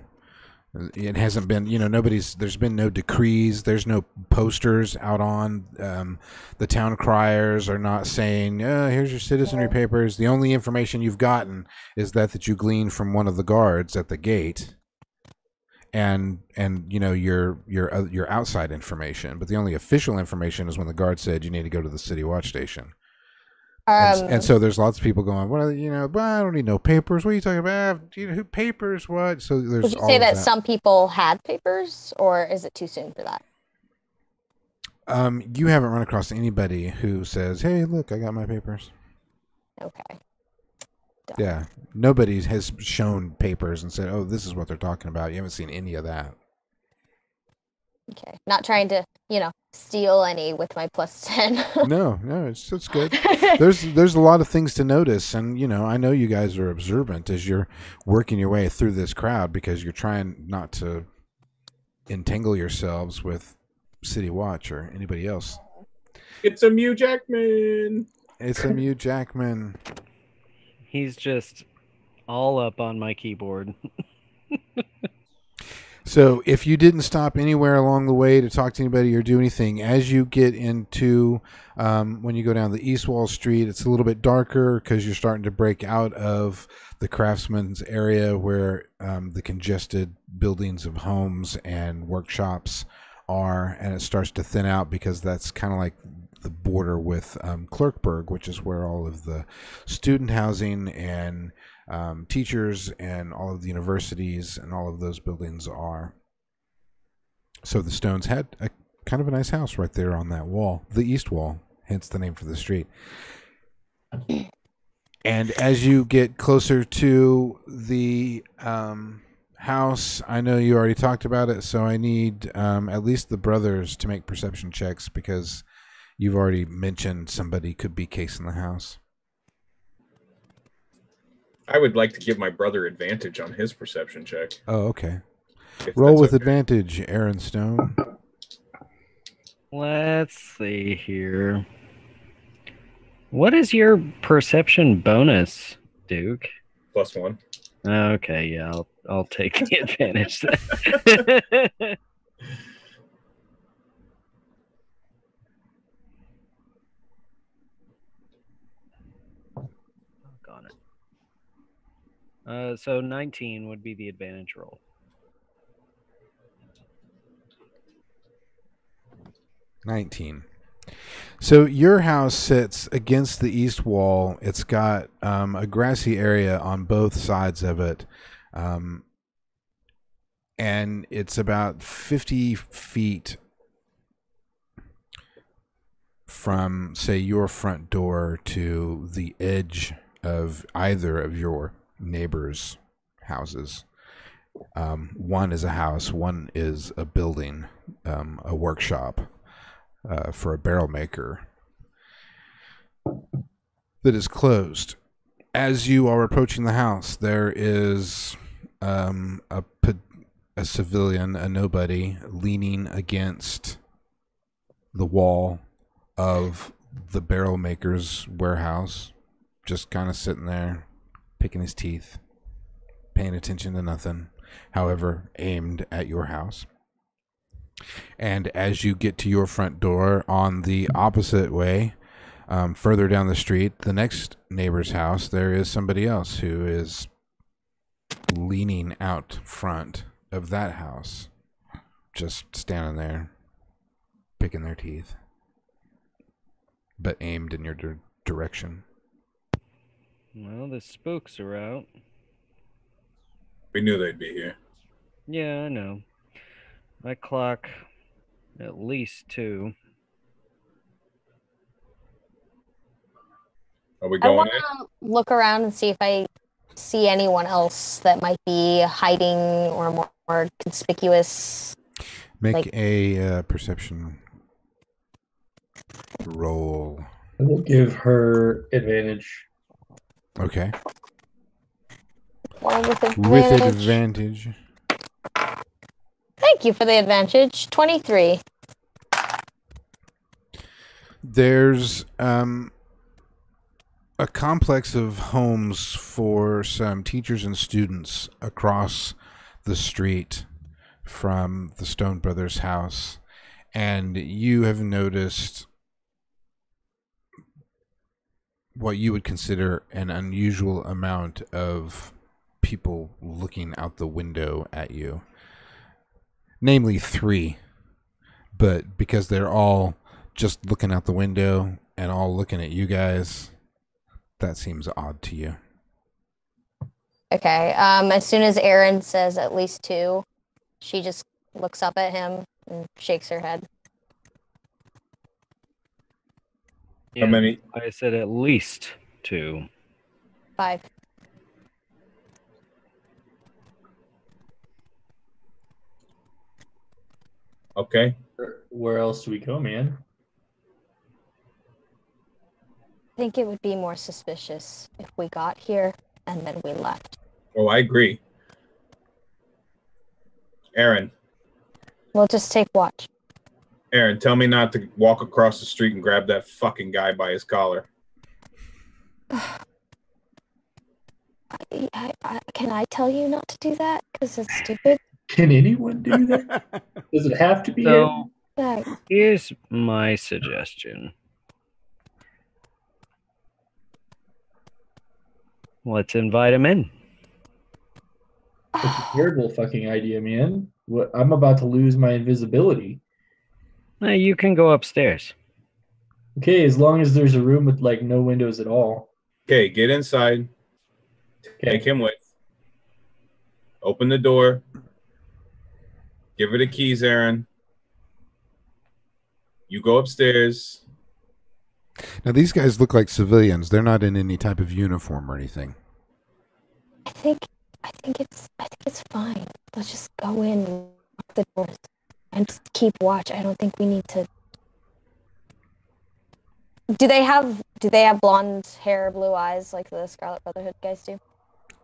It hasn't been, there's been no decrees. There's no posters out on. The town criers are not saying, here's your citizenry papers. The only information you've gotten is that you gleaned from one of the guards at the gate. And your outside information. But the only official information is when the guard said you need to go to the City Watch Station. And so there's lots of people going, well, but I don't need no papers. What are you talking about? Who papers? What? So there's. Would you say that some people had papers, or is it too soon for that? You haven't run across anybody who says, "Hey, look, I got my papers." Okay. Done. Yeah, nobody has shown papers and said, "Oh, this is what they're talking about." You haven't seen any of that. Okay, not trying to, steal any with my plus 10. No, it's good. There's a lot of things to notice, and I know you guys are observant as you're working your way through this crowd because you're trying not to entangle yourselves with City Watch or anybody else. It's a Mew Jackman. It's a Mew Jackman. He's just all up on my keyboard. So if you didn't stop anywhere along the way to talk to anybody or do anything, as you get into, when you go down the East Wall Street, it's a little bit darker because you're starting to break out of the craftsman's area where the congested buildings of homes and workshops are, and it starts to thin out because that's kind of like the border with Clerkburg, which is where all of the student housing and teachers and all of the universities and all of those buildings are. So the Stones had a kind of a nice house right there on that wall, the East Wall, hence the name for the street. And as you get closer to the house, I know you already talked about it, so I need at least the brothers to make perception checks because you've already mentioned somebody could be casing the house. I would like to give my brother advantage on his perception check. Oh, okay. if Roll that's with okay. advantage, Aaron Stone. Let's see here. What is your perception bonus, Duke? +1. Okay, yeah, I'll take the advantage then. Got it. So 19 would be the advantage roll. 19. So your house sits against the east wall. It's got a grassy area on both sides of it. And it's about 50 feet from, say, your front door to the edge of either of your neighbors' houses. One is a house, one is a building, a workshop for a barrel maker that is closed. As you are approaching the house, there is a civilian, a nobody, leaning against the wall of the barrel maker's warehouse, just kind of sitting there, picking his teeth, paying attention to nothing, however, aimed at your house. And as you get to your front door on the opposite way, further down the street, the next neighbor's house, there is somebody else who is leaning out front of that house, just standing there, picking their teeth, but aimed in your direction. Well, the spooks are out. We knew they'd be here. Yeah, I know. I clock at least 2. Are we I going want in? to look around and see if I see anyone else that might be hiding or more conspicuous. Make a perception roll. I will give her advantage. Okay. Well, with With advantage. advantage. Thank you for the advantage. 23. There's a complex of homes for some teachers and students across the street from the Stone Brothers' house, and you have noticed what you would consider an unusual amount of people looking out the window at you. Namely 3, but because they're all just looking out the window and all looking at you guys, that seems odd to you. Okay. As soon as Erin says at least 2, she just looks up at him and shakes her head. How many? I said at least 2. 5. Okay. Where else do we go, man? I think it would be more suspicious if we got here and then we left. Oh, I agree. Aaron, We'll just take watch. tell me not to walk across the street and grab that fucking guy by his collar. Can I tell you not to do that? Because it's stupid. Can anyone do that? Does it have to be him? So here's my suggestion. Let's invite him in. It's a terrible fucking idea, man. What, I'm about to lose my invisibility. You can go upstairs. Okay, as long as there's a room with like no windows at all. Okay, get inside. Okay. Take him with. Open the door. Give her the keys, Aaron. You go upstairs. Now, these guys look like civilians. They're not in any type of uniform or anything. I think I think it's fine. Let's just go in, lock the doors, and just keep watch. I don't think we need to. Do they have blonde hair, blue eyes like the Scarlet Brotherhood guys do?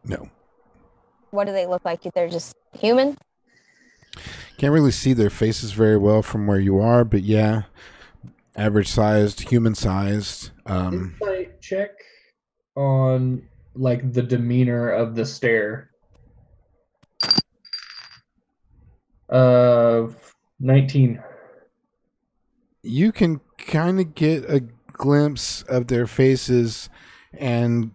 No. What do they look like? They're just human? Can't really see their faces very well from where you are, but yeah, average sized, human sized. Insight check on like the demeanor of the stare. 19. You can kind of get a glimpse of their faces and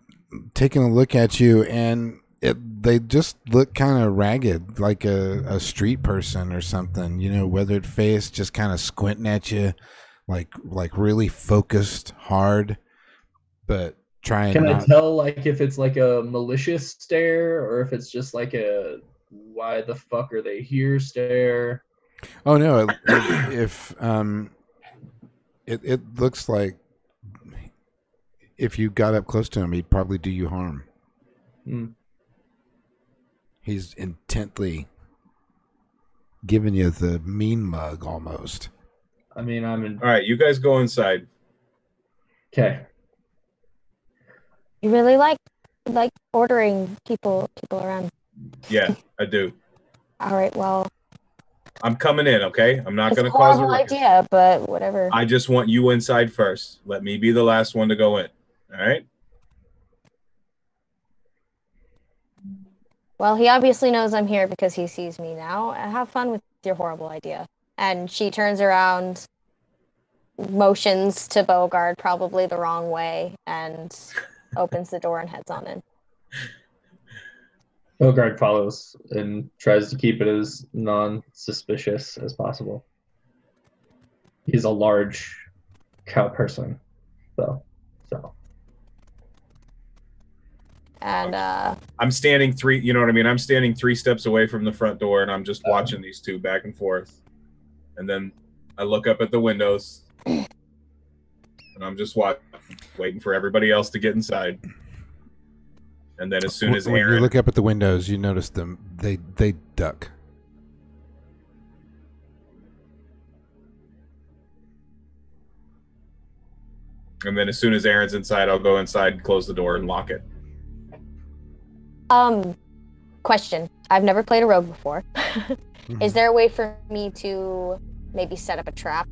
taking a look at you, and they just look kind of ragged, like a street person or something, you know, weathered face, just kind of squinting at you, like really focused hard, but trying. Can I tell like if it's like a malicious stare or if it's just like a why the fuck are they here stare? Oh no! It looks like if you got up close to him, he'd probably do you harm. He's intently giving you the mean mug almost. I mean, I'm in. All right, you guys go inside. Okay. You really like ordering people around. Yeah, I do. All right, well. I'm coming in, okay? I'm not going to It's a cause a horrible ruckus. idea, but whatever. I just want you inside first. Let me be the last one to go in. All right? Well, he obviously knows I'm here because he sees me now. Have fun with your horrible idea. And she turns around, motions to Beauregard probably the wrong way, and opens the door and heads on in. Beauregard follows and tries to keep it as non-suspicious as possible. He's a large cow person, though. So. And I'm standing you know what I mean? I'm standing 3 steps away from the front door, and I'm just watching these two back and forth. And then I look up at the windows, and I'm just waiting for everybody else to get inside. And then as soon as when Aaron... you look up at the windows, you notice them. They duck. And then as soon as Aaron's inside, I'll go inside, close the door, and lock it. Question. I've never played a rogue before. Is there a way for me to maybe set up a trap?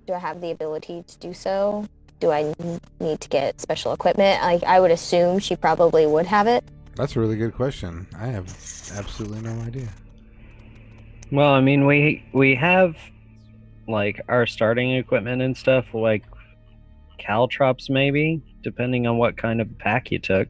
Do I have the ability to do so? Do I need to get special equipment? I would assume she probably would have it. That's a really good question. I have absolutely no idea. Well, I mean, we have like our starting equipment and stuff, like caltrops maybe, depending on what kind of pack you took.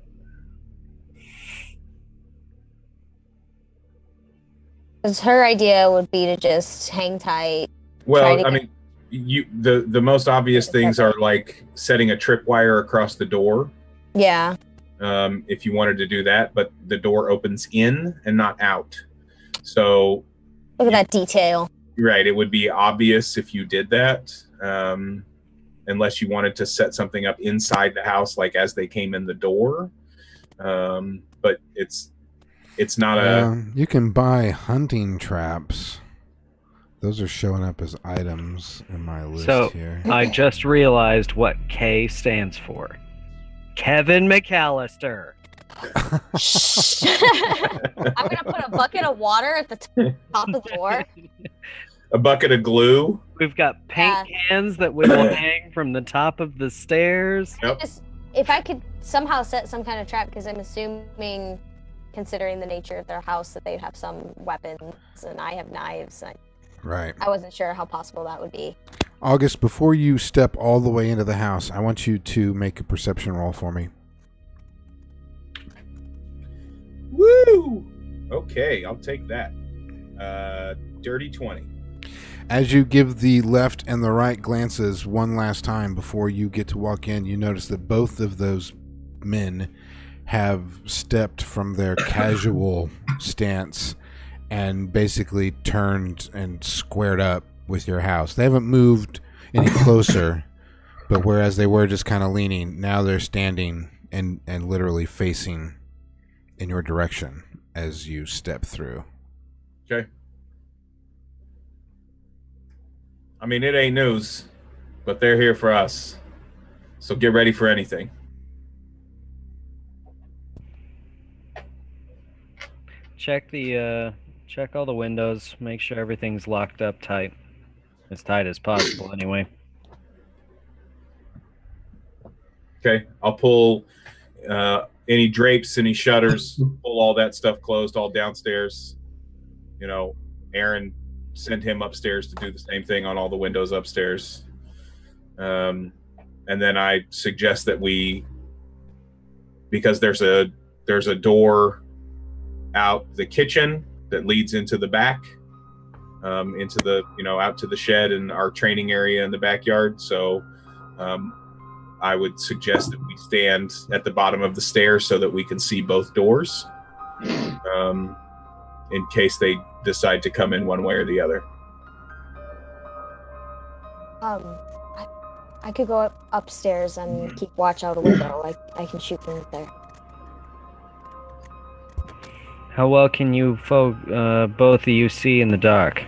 Because her idea would be to just hang tight. Well, I mean, the most obvious things are like setting a tripwire across the door. Yeah. If you wanted to do that, but the door opens in and not out. So look at that detail. Right, it would be obvious if you did that, unless you wanted to set something up inside the house, like as they came in the door. But it's not You can buy hunting traps. Those are showing up as items in my list here. I just realized what K stands for. Kevin McAllister. I'm going to put a bucket of water at the top of the door. A bucket of glue. We've got paint cans that will hang from the top of the stairs. Yep. If I could somehow set some kind of trap, because I'm assuming, considering the nature of their house, that they'd have some weapons, and I have knives. Right. I wasn't sure how possible that would be. August, before you step all the way into the house, I want you to make a perception roll for me. Woo! Okay, I'll take that. Dirty 20. As you give the left and the right glances one last time before you get to walk in, you notice that both of those men have stepped from their casual stance and basically turned and squared up with your house. They haven't moved any closer, but whereas they were just kind of leaning, now they're standing and literally facing in your direction as you step through. Okay. I mean, it ain't news, but they're here for us. So get ready for anything. Check all the windows. Make sure everything's locked up tight, as tight as possible. Anyway. Okay. I'll pull any drapes, any shutters, pull all that stuff closed, all downstairs. You know, Aaron, send him upstairs to do the same thing on all the windows upstairs. And then I suggest that because there's a door out the kitchen that leads into the back, into the, out to the shed and our training area in the backyard. So I would suggest that we stand at the bottom of the stairs so that we can see both doors, in case they decide to come in one way or the other. I could go upstairs and keep watch out a window. I can shoot from there. How well can you both of you see in the dark?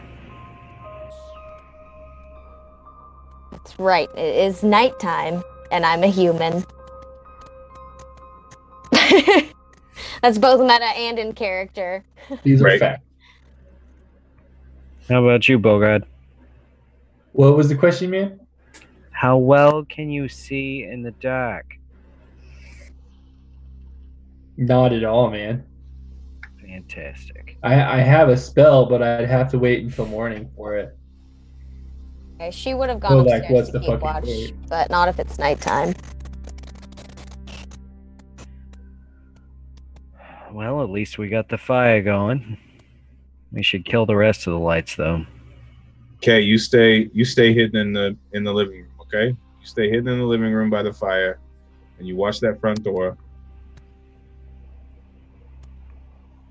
That's right. It is nighttime, and I'm a human. That's both meta and in character. These are Right. facts. How about you, Bogard? What was the question, man? How well can you see in the dark? Not at all, man. Fantastic. I have a spell, but I'd have to wait until morning for it. Okay, she would have So, gone like, upstairs what's to the keep fucking watch, point? but not if it's nighttime. Well, at least we got the fire going. We should kill the rest of the lights, though. Okay, you stay hidden in the living room, okay? You stay hidden in the living room by the fire, and you watch that front door.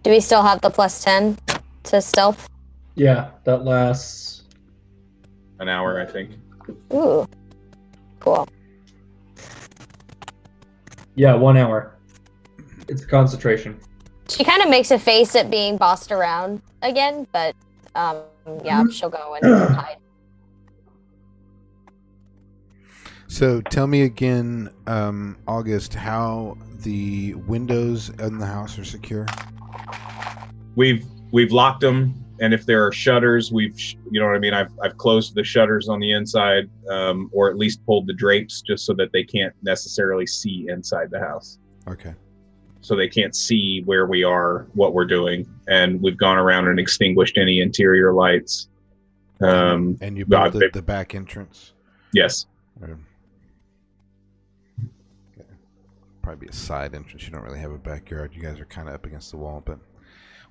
Do we still have the +10 to stealth? Yeah, that lasts. An hour, I think. Ooh, cool. Yeah, 1 hour. It's concentration. She kind of makes a face at being bossed around again, but yeah, she'll go and hide. So tell me again, August, how the windows in the house are secure. We've locked them, and if there are shutters, you know what I mean. I've closed the shutters on the inside, or at least pulled the drapes just so that they can't necessarily see inside the house. Okay. So they can't see where we are, what we're doing, and we've gone around and extinguished any interior lights. And you built the back entrance. Yes. Okay. Probably be a side entrance. You don't really have a backyard. You guys are kind of up against the wall, but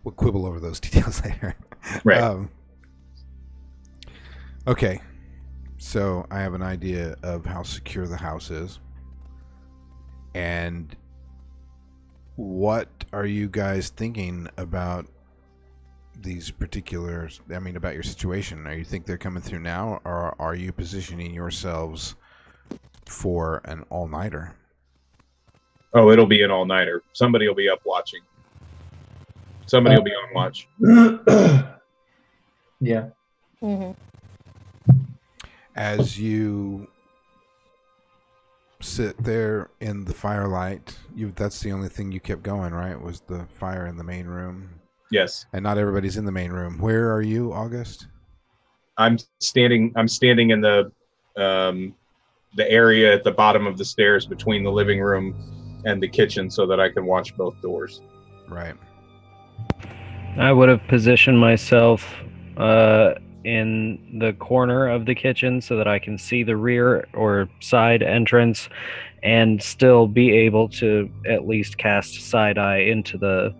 we'll quibble over those details later. Right. Okay. So I have an idea of how secure the house is. And what are you guys thinking about these particulars? I mean, about your situation? Are you think they're coming through now, or are you positioning yourselves for an all-nighter? Oh, it'll be an all-nighter. Somebody will be up watching. Somebody will be on watch. Yeah. Mm-hmm. As you sit there in the firelight, that's the only thing you kept going, right? Was the fire in the main room? Yes. And not everybody's in the main room. Where are you, August? I'm standing in the area at the bottom of the stairs between the living room and the kitchen so that I can watch both doors. Right. I would have positioned myself in the corner of the kitchen so that I can see the rear or side entrance and still be able to at least cast side eye into the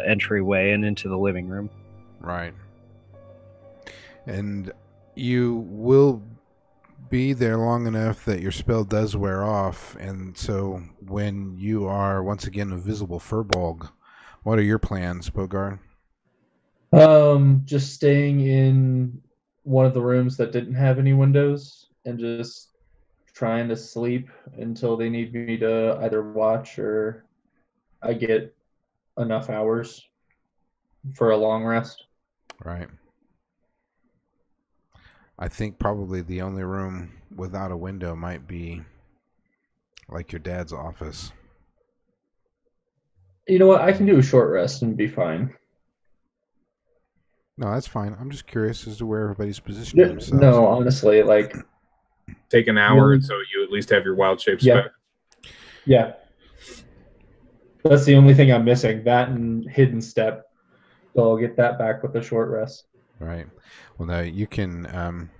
entryway and into the living room. Right. And you will be there long enough that your spell does wear off, and so when you are once again a visible furbolg, what are your plans, Bogard? Just staying in one of the rooms that didn't have any windows and just trying to sleep until they need me to either watch or I get enough hours for a long rest. Right. I think probably the only room without a window might be like your dad's office. You know what? I can do a short rest and be fine. No, that's fine. I'm just curious as to where everybody's positioning themselves. No, honestly, like Take an hour so you at least have your wild shapes back. Yeah. That's the only thing I'm missing. That and hidden step. So I'll get that back with a short rest. Right. Well, now you can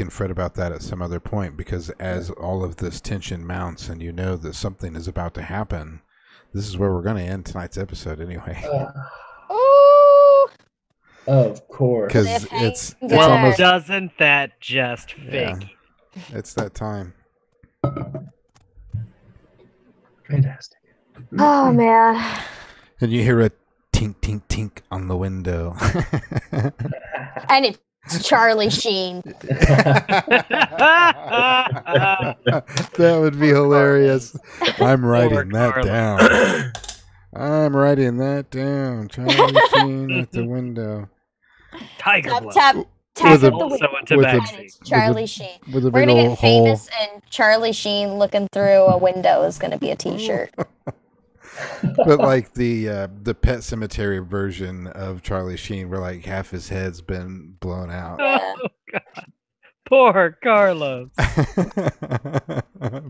fret about that at some other point, because as all of this tension mounts and you know that something is about to happen, this is where we're going to end tonight's episode anyway. Oh, Of course. Because it's Well, almost... doesn't that just fit? Yeah, it's that time. Fantastic. oh man. And you hear a tink, tink, tink on the window. And it's Charlie Sheen. That would be hilarious. I'm writing that down. I'm writing that down. Charlie Sheen at the window. Tiger Tap, blood. tap, tap With at a- the Also window. a tabaxi. And it's Charlie Sheen. With a We're big gonna old get hole. famous, and Charlie Sheen looking through a window is gonna be a T-shirt. But like the Pet Cemetery version of Charlie Sheen, where like half his head's been blown out. Yeah. Oh, God. Poor Carlos.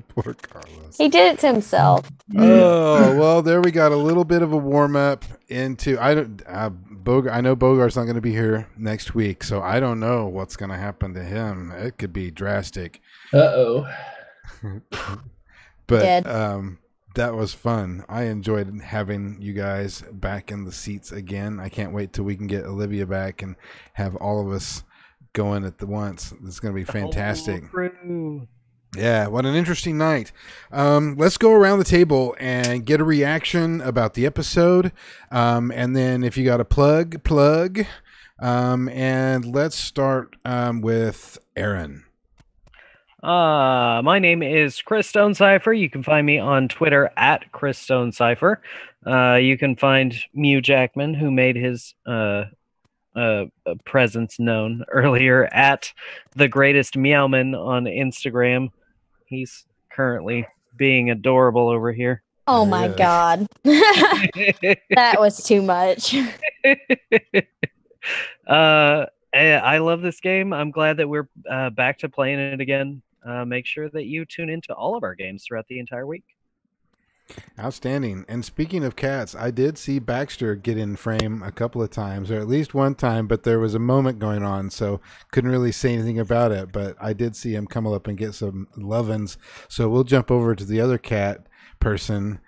Poor Carlos. He did it to himself. Oh well, there we got a little bit of a warm up into. I know Bogart's not going to be here next week, so I don't know what's going to happen to him. It could be drastic. Uh-oh. But Dead. that was fun. I enjoyed having you guys back in the seats again. I can't wait till we can get Olivia back and have all of us going at the once. It's going to be fantastic. Yeah, what an interesting night. Let's go around the table and get a reaction about the episode. And then if you got a plug. And let's start with Aaron. My name is Chris Stonecipher. You can find me on Twitter at Chris Stonecipher. You can find Mew Jackman, who made his presence known earlier, at The Greatest Meowman on Instagram. He's currently being adorable over here. Oh my Yeah. god. That was too much. I love this game. I'm glad that we're back to playing it again. Make sure that you tune into all of our games throughout the entire week. Outstanding. And speaking of cats, I did see Baxter get in frame a couple of times, or at least one time, but there was a moment going on, so couldn't really say anything about it. But I did see him come up and get some lovin's. So we'll jump over to the other cat person,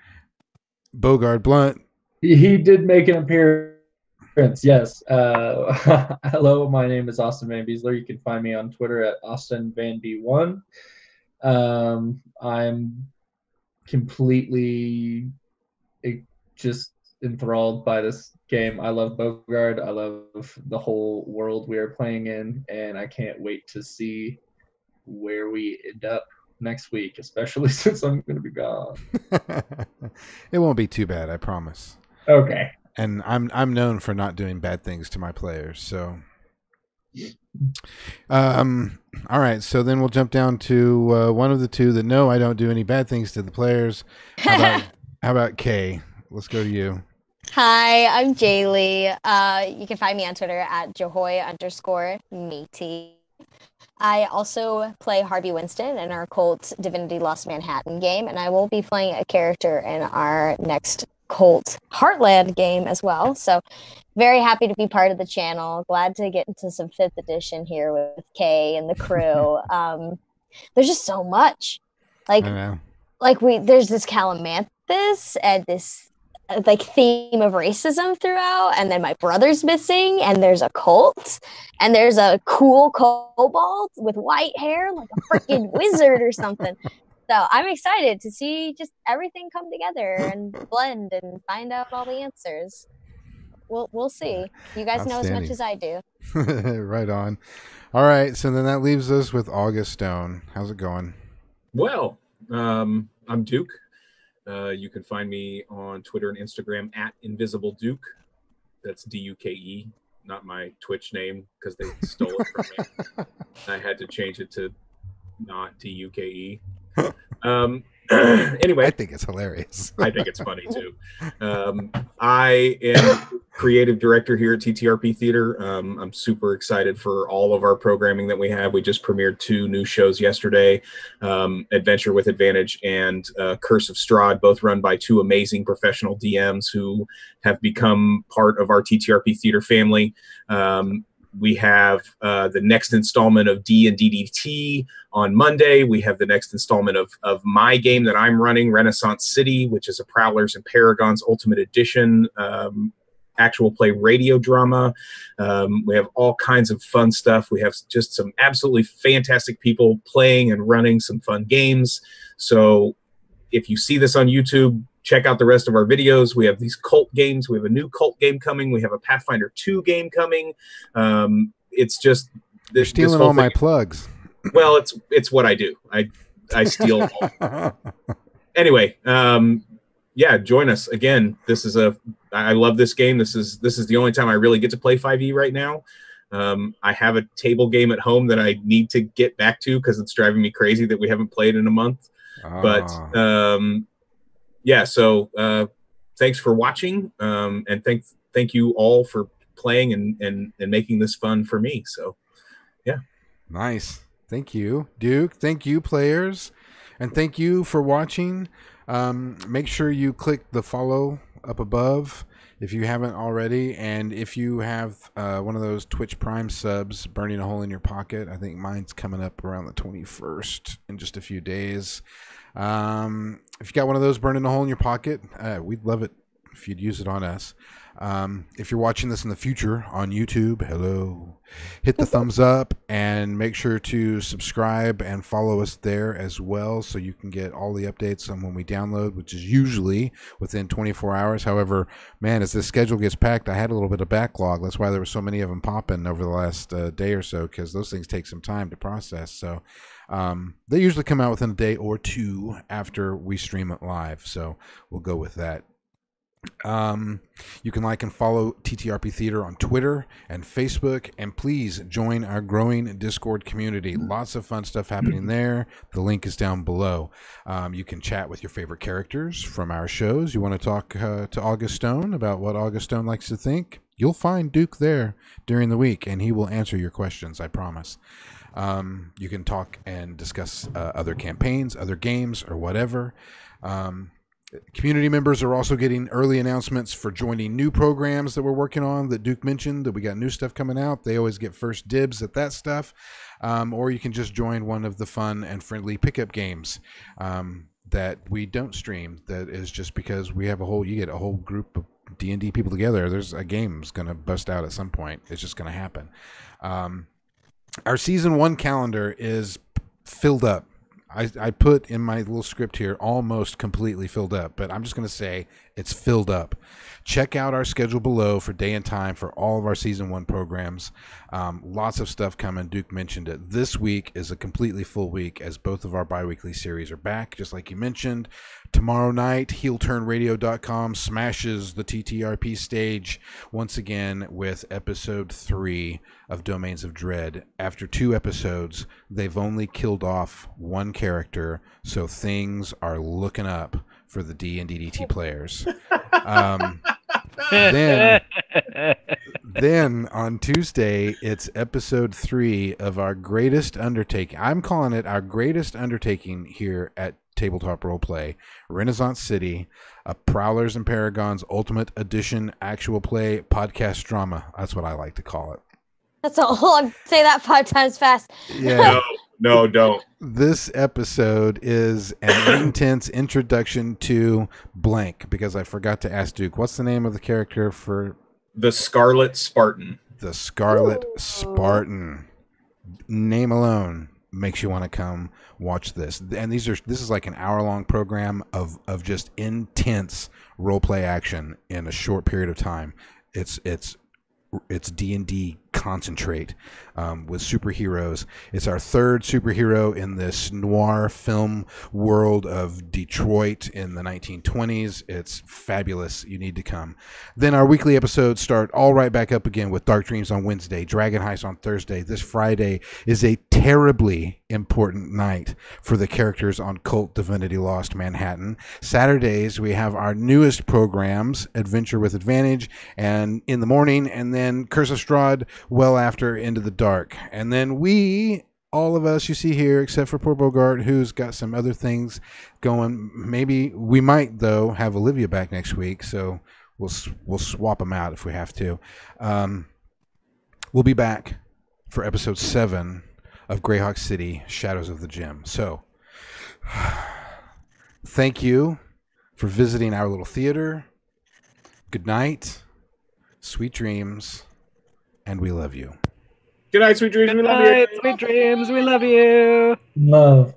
Bogard Blunt. He did make an appearance, yes. Hello, my name is Austin Van Beesler. You can find me on Twitter at AustinVanB1. I'm completely just enthralled by this game. I love Bogard. I love the whole world we are playing in, and I can't wait to see where we end up next week, especially since I'm going to be gone. It won't be too bad, I promise. Okay. And I'm known for not doing bad things to my players, so. All right, so then we'll jump down to one of the two that no, I don't do any bad things to the players. How about Kay? Let's go to you. Hi, I'm Jaylee. You can find me on Twitter at Jahoy_matey. I also play Harvey Winston in our Cult Divinity Lost Manhattan game, and I will be playing a character in our next Cult Heartland game as well. So very happy to be part of the channel. Glad to get into some 5th edition here with Kay and the crew. There's just so much. I know. There's this Calamanthus and this theme of racism throughout, and then my brother's missing, and there's a cult, and there's a cool kobold with white hair like a freaking wizard or something. So I'm excited to see just everything come together and blend and find out all the answers. We'll see. You guys know as much as I do. Right on. All right, so then that leaves us with August Stone. How's it going? Well, I'm Duke. You can find me on Twitter and Instagram at Invisible Duke. That's DUKE, not my Twitch name because they stole it from me. I had to change it to not DUKE. Anyway, I think it's hilarious. I think it's funny too. I am creative director here at TTRP Theater. I'm super excited for all of our programming that we have. We just premiered 2 new shows yesterday, Adventure with Advantage and Curse of Strahd, both run by 2 amazing professional DMs who have become part of our TTRP Theater family. We have the next installment of D&D5E on Monday. We have the next installment of my game that I'm running, Renaissance City, which is a Prowlers and Paragons Ultimate Edition actual play radio drama. We have all kinds of fun stuff. We have just some absolutely fantastic people playing and running some fun games. So if you see this on YouTube, check out the rest of our videos. We have these cult games. We have a new cult game coming. We have a Pathfinder 2 game coming. It's just You're stealing all my plugs. Well, it's what I do. I steal all. Anyway, yeah, join us again. I love this game. This is the only time I really get to play 5e right now. I have a table game at home that I need to get back to because it's driving me crazy that we haven't played in a month. But yeah, so thanks for watching, and thank you all for playing and making this fun for me. So yeah. Nice. Thank you, Duke. Thank you, players. And thank you for watching. Make sure you click the follow up above if you haven't already. And if you have one of those Twitch Prime subs burning a hole in your pocket, I think mine's coming up around the 21st in just a few days. If you got one of those burning a hole in your pocket, we'd love it if you'd use it on us. If you're watching this in the future on YouTube, hello, hit the thumbs up and make sure to subscribe and follow us there as well so you can get all the updates on when we download, which is usually within 24 hours. However, man, as this schedule gets packed, I had a little bit of backlog. That's why there were so many of them popping over the last day or so, because those things take some time to process. So they usually come out within a day or 2 after we stream it live. So we'll go with that. You can like and follow TTRP Theater on Twitter and Facebook, and please join our growing Discord community. Lots of fun stuff happening there. The link is down below. You can chat with your favorite characters from our shows. You want to talk to August Stone about what August Stone likes to think? You'll find Duke there during the week, and he will answer your questions, I promise. You can talk and discuss other campaigns, other games, or whatever. Community members are also getting early announcements for joining new programs that we're working on that Duke mentioned, that we got new stuff coming out. They always get first dibs at that stuff. Or you can just join one of the fun and friendly pickup games that we don't stream. That is just because we have you get a whole group of D&D people together. There's a game's going to bust out at some point. It's just going to happen. Our season 1 calendar is filled up. I put in my little script here almost completely filled up, but I'm just going to say it's filled up. Check out our schedule below for day and time for all of our season 1 programs. Lots of stuff coming. Duke mentioned it. This week is a completely full week as both of our bi-weekly series are back, just like you mentioned. Tomorrow night, HeelTurnRadio.com smashes the TTRP stage once again with episode 3 of Domains of Dread. After 2 episodes, they've only killed off 1 character, so things are looking up for the D&DDT players. Then on Tuesday, it's episode 3 of our greatest undertaking. I'm calling it our greatest undertaking here at Tabletop Roleplay, Renaissance City, a Prowlers and Paragons Ultimate Edition actual play podcast drama. That's what I like to call it. That's all. I'll say that 5 times fast. Yeah. No, don't. This episode is an intense introduction to blank, because I forgot to ask Duke, what's the name of the character for The Scarlet Spartan. The Scarlet Spartan. Name alone makes you want to come watch this. And this is like an hour-long program of just intense role play action in a short period of time. It's D&D concentrate with superheroes. It's our third superhero in this noir film world of Detroit in the 1920s. It's fabulous. You need to come. Then our weekly episodes start all right back up again with Dark Dreams on Wednesday, Dragon Heist on Thursday. This Friday is a terribly important night for the characters on Cult Divinity Lost Manhattan. Saturdays, we have our newest programs, Adventure with Advantage, and in the morning, and then Curse of Strahd well after Into the Dark. And then we, all of us you see here, except for poor Bogart, who's got some other things going. Maybe we might, though, have Olivia back next week, so we'll swap them out if we have to. We'll be back for episode 7 of GREYHAWK City, Shadows of the Gem. So, thank you for visiting our little theater. Good night, sweet dreams, and we love you. Good night, sweet dreams. Good We love night, you. sweet dreams. We love you. Love.